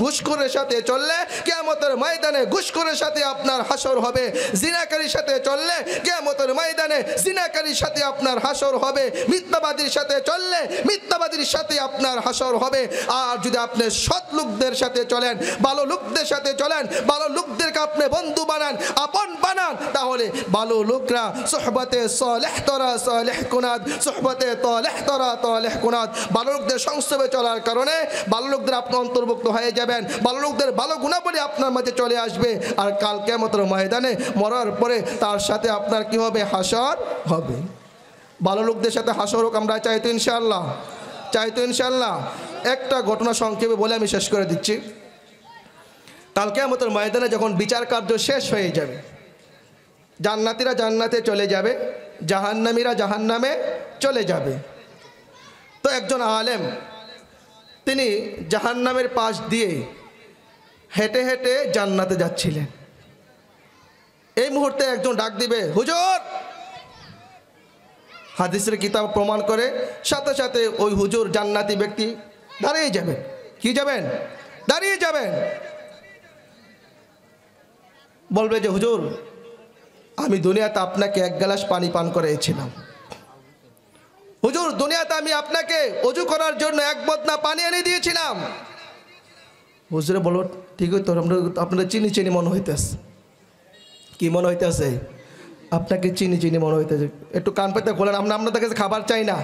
ঘুষখোরের সাথে চললে কিয়ামতের ময়দানে ঘুষখোরের সাথে আপনার হাসর হবে। জিনাকারীর সাথে চললে কিয়ামতের ময়দানে জিনাকারীর সাথে আপনার হাসর হবে। মিথ্যাবাদীর সাথে চললে মিথ্যাবাদীর সাথে আপনার হাসর হবে। আর যদি আপনি সৎ লোকদের সাথে চলেন, ভালো লোকদের সাথে চলেন, ভালো লোকদেরকে আপনি বন্ধু বানান, আপন বানান, তাহলে ভালো লোকরা সোহবতে সালেহ তরা সালেহ কুনাদ, সোহবতে তালেহ তরা তালেহ কুনাদ, ভালো লোকদের সংস্রবে চলার কারণে ভালো লোকদের আপনি অন্তর্ভুক্ত হয়ে যাবেন। ভালো লোকদের ভালো গুণাবলী আপনার মাঝে চলে আসবে। আর কাল কিয়ামতের ময়দানে মরার পরে তার সাথে আপনার কি হবে? হাসর হবে। ভালো লোকদের সাথে হাসর হোক আমরা চাই তো ইনশাআল্লাহ, চাই তো ইনশাআল্লাহ। একটা ঘটনা সংক্ষেপে বলে আমি শেষ করে দিচ্ছি। কাল কিয়ামতের ময়দানে যখন বিচার কার্য শেষ হয়ে যাবে, জান্নাতীরা জান্নাতে চলে যাবে, জাহান্নামীরা জাহান্নামে চলে যাবে। তো একজন আলেম তিনি জাহান্নামের পাশ দিয়ে হেঁটে হেঁটে জান্নাতে যাচ্ছিলেন। এই মুহূর্তে একজন ডাক দিবে, হুজুর। হাদিসের কিতাব প্রমাণ করে সাথে সাথে ওই হুজুর জান্নাতি ব্যক্তি দাঁড়িয়ে যাবেন। কি যাবেন? দাঁড়িয়ে যাবেন। বলবে যে হুজুর, আমি দুনিয়াতে আপনাকে এক গ্লাস পানি পান করিয়েছিলাম। হুজুর, দুনিয়াতে আমি আপনাকে ওযু করার জন্য এক বদনা পানি এনে দিয়েছিলাম। হুজুরে বলো, ঠিকই তো, আপনাদের চিনি চিনি মনে হইতেছে। কি মনে হইতেছে? আপনাকে চিনি চিনি মনে হইতেছে। একটু কান পেতে খোলেন। আমরা আপনাদের কাছে খাবার চাই না।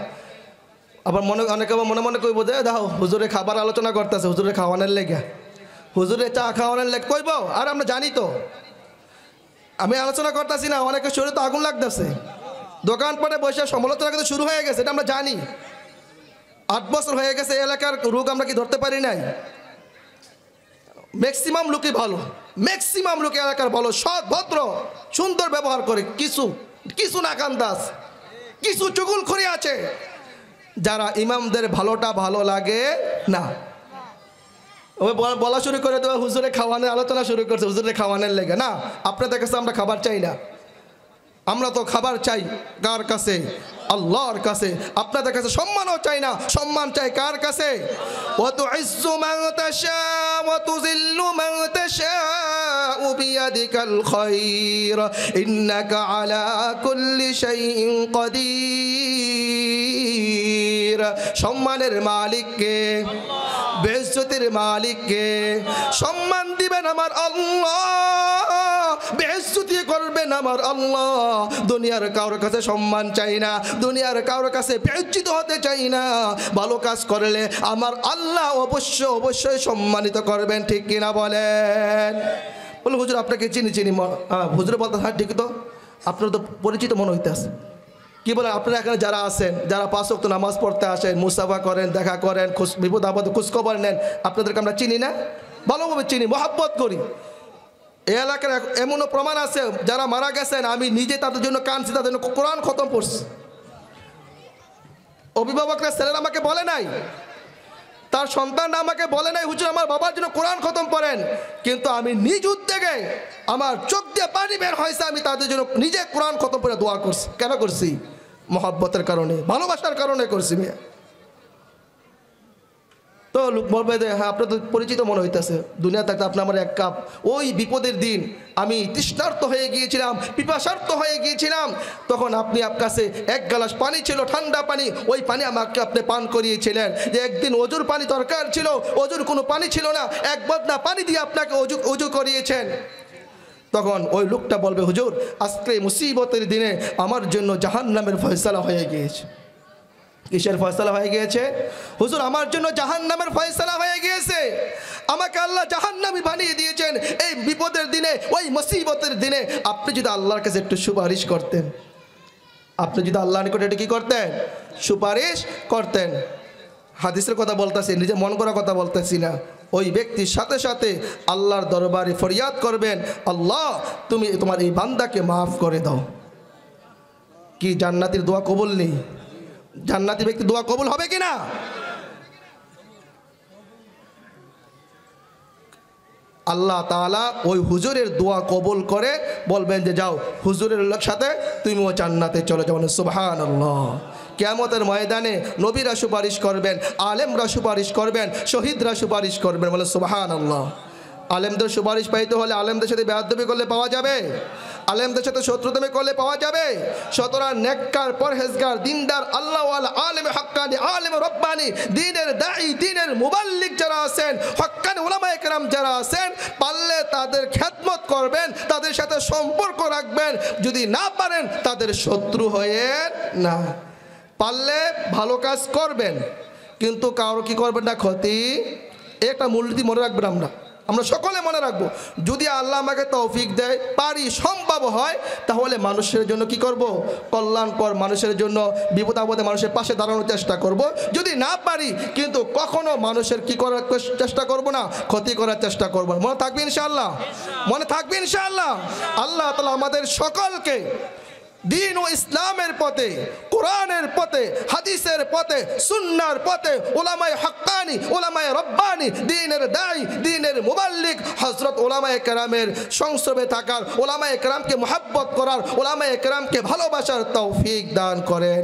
আবার অনেকে আবার মনে মনে কইব যে দাও হুজুরে খাবার আলোচনা করতেছে, হুজুরে খাওয়ানোর লেগে, হুজুরে চা খাওয়ানোর লেগে কইব। আর আমরা জানি তো, আমি আলোচনা করতেছি না, অনেকে শরীরে তো আগুন লাগতেছে, দোকানপাটে বসে সমালোচনা কিন্তু শুরু হয়ে গেছে। এটা আমরা জানি। 8 বছর হয়ে গেছে এলাকার রোগ আমরা কি ধরতে পারি নাই? ম্যাক্সিমাম লোকই ভালো, ম্যাক্সিমাম লোক এলাকার ভালো, সৎ ভদ্র সুন্দর ব্যবহার করে। কিছু কিছু নাকান্দাজ, কিছু চুগলখড়ি আছে যারা ইমামদের ভালোটা ভালো লাগে না। ওই বলা শুরু করে দেওয়া, হুজুরে খাওয়ানোর আলোচনা শুরু করছে, হুজুরে খাওয়ানোর লেগে। না, আপনাদের কাছে আমরা খাবার চাই না। আমরা তো খাবার চাই কার কাছে? আল্লাহর কাছে। আপনাদের কাছে সম্মানও চাই না, সম্মান চাই কার কাছে? ওয়া তুইজ্জু মান তাশা ওয়া তুযিল্লু মান তাশাউ বিয়াদিকাল খায়র ইন্নাকা আলা কুল্লি শাইইন কাদির। সম্মানের মালিক কে? বেইজ্জতির মালিক কে? সম্মান দিবেন আমার আল্লাহ, বেইজ্জতি করবেন আমার আল্লাহ। দুনিয়ার কারোর কাছে সম্মান চাই না, দুনিয়ার কারোর কাছে বেইজ্জত হতে চাই না। ভালো কাজ করলে আমার আল্লাহ অবশ্যই সম্মানিত করবেন। ঠিক কিনা বলেন? বলে হুজুর আপনাকে চিনি চিনি। হুজুরে বলতে, হ্যাঁ ঠিক তো, আপনার তো পরিচিত মনে হইতেছে। কি বলেন? আপনারা এখানে যারা আছেন, যারা 5 ওয়াক্ত নামাজ পড়তে আসেন, মুসাফা করেন, দেখা করেন, বিপদ আপদে খোঁজখবর নেন, আপনাদেরকে আমরা চিনি না? ভালোভাবে চিনি, মহব্বত করি। এই এলাকার এমনও প্রমাণ আছে যারা মারা গেছেন, আমি নিজে তাদের জন্য কাঁদছি, তাদের জন্য কোরআন খতম পড়ছি। অভিভাবকরা, ছেলেরা আমাকে বলে নাই, তার সন্তানরা আমাকে বলে নাই হুজুর আমার বাবার জন্য কোরআন খতম পড়েন, কিন্তু আমি নিজ উদ্যোগে আমার চোখ দিয়ে পানি বের হয়েছে, আমি তাদের জন্য নিজে কোরআন খতম পড়ে দোয়া করছি। কেন করছি? মহব্বতের কারণে, ভালোবাসার কারণে করছি। মিয়া তো লোক বলবে যে হ্যাঁ আপনার তো পরিচিত মনে হইতেছে, দুনিয়া থাকতে আপনি আমার এক কাপ। ওই বিপদের দিন আমি তৃষ্ণার্ত হয়ে গিয়েছিলাম, পিপাসার্ত হয়ে গিয়েছিলাম, তখন আপনি আপনার কাছে এক গ্লাস পানি ছিল, ঠান্ডা পানি, ওই পানি আমাকে আপনি পান করিয়েছিলেন। যে একদিন অজুর পানি দরকার ছিল, অজুর কোনো পানি ছিল না, এক বদনা পানি দিয়ে আপনাকে অজু করিয়েছেন। তখন ওই লোকটা বলবে হুজুর আজকে মুসিবতের দিনে আমার জন্য জাহান্নামের ফয়সালা হয়ে গিয়েছে। কিসের ফয়সালা হয়ে গিয়েছে? হুজুর আমার জন্য জাহান্নামের ফয়সালা হয়ে গিয়েছে, আমাকে আল্লাহ জাহান্নামী বানিয়ে দিয়েছেন এই বিপদের দিনে, ওই মুসিবতের দিনে। আপনি যদি আল্লাহর কাছে একটু সুপারিশ করতেন, আপনি যদি আল্লাহর নিকটে একটু কী করতেন? সুপারিশ করতেন। হাদিসের কথা বলতেছি, নিজে মন করা কথা বলতেছি না। ওই ব্যক্তির সাথে সাথে আল্লাহর দরবারে ফরিয়াদ করবেন, আল্লাহ তুমি তোমার এই বান্দাকে মাফ করে দাও। কি জান্নাতের দোয়া কবুল নেই? জান্নাতি ব্যক্তি দোয়া কবুল হবে কিনা? আল্লাহ তাআলা ওই হুজুরের দোয়া কবুল করে বলবেন যে যাও হুজুরের সাথে তুমিও জান্নাতে চলে যাও। সুবহানাল্লাহ। কিয়ামতের ময়দানে নবীরা সুপারিশ করবেন, আলেমরা সুপারিশ করবেন, শহীদরা সুপারিশ করবেন। বলে সুবহানাল্লাহ। আলেমদের সুপারিশ পাইতে হলে আলেমদের সাথে বেয়াদবি করলে পাওয়া যাবে? আলেমদের সাথে শত্রুতামি করলে পাওয়া যাবে? সুতরাং নেককার, পরহেজগার, দিনদার, আল্লাহওয়ালা, আলেম হাক্কানি, আলেম রব্বানি, দ্বীনের দাঈ, দ্বীনের মুবাল্লিগ যারা আছেন, হক্কানি উলামায়ে কেরাম যারা আছেন, পারলে তাদের খেদমত করবেন, তাদের সাথে সম্পর্ক রাখবেন। যদি না পারেন তাদের শত্রু হয়ে না, পারলে ভালো কাজ করবেন, কিন্তু কারো কি করবেন না, ক্ষতি। একটা মূলনীতি মনে রাখবেন, আমরা সকলে মনে রাখবো। যদি আল্লাহ আমাকে তৌফিক দেয়, পারি, সম্ভব হয়, তাহলে মানুষের জন্য কি করব, কল্যাণকর মানুষের জন্য, বিপদ আপদে মানুষের পাশে দাঁড়ানোর চেষ্টা করব। যদি না পারি, কিন্তু কখনো মানুষের কি করার চেষ্টা করব না, ক্ষতি করার চেষ্টা করব না। মনে থাকবে ইনশাআল্লাহ, মনে থাকবে ইনশাআল্লাহ। আল্লাহ তাআলা আমাদের সকলকে দীন ও ইসলামের পথে, কোরআনের পথে, হাদিসের পথে, সুন্নাহর পথে, উলামায়ে হাক্কানি, উলামায়ে রব্বানি, দ্বীনের দাঈ, দ্বীনের মুবাল্লিগ, হযরত উলামায়ে কেরামের সংস্রবে থাকার, উলামায়ে কেরামকে মুহাব্বত করার, উলামায়ে কেরামকে ভালোবাসার তৌফিক দান করেন।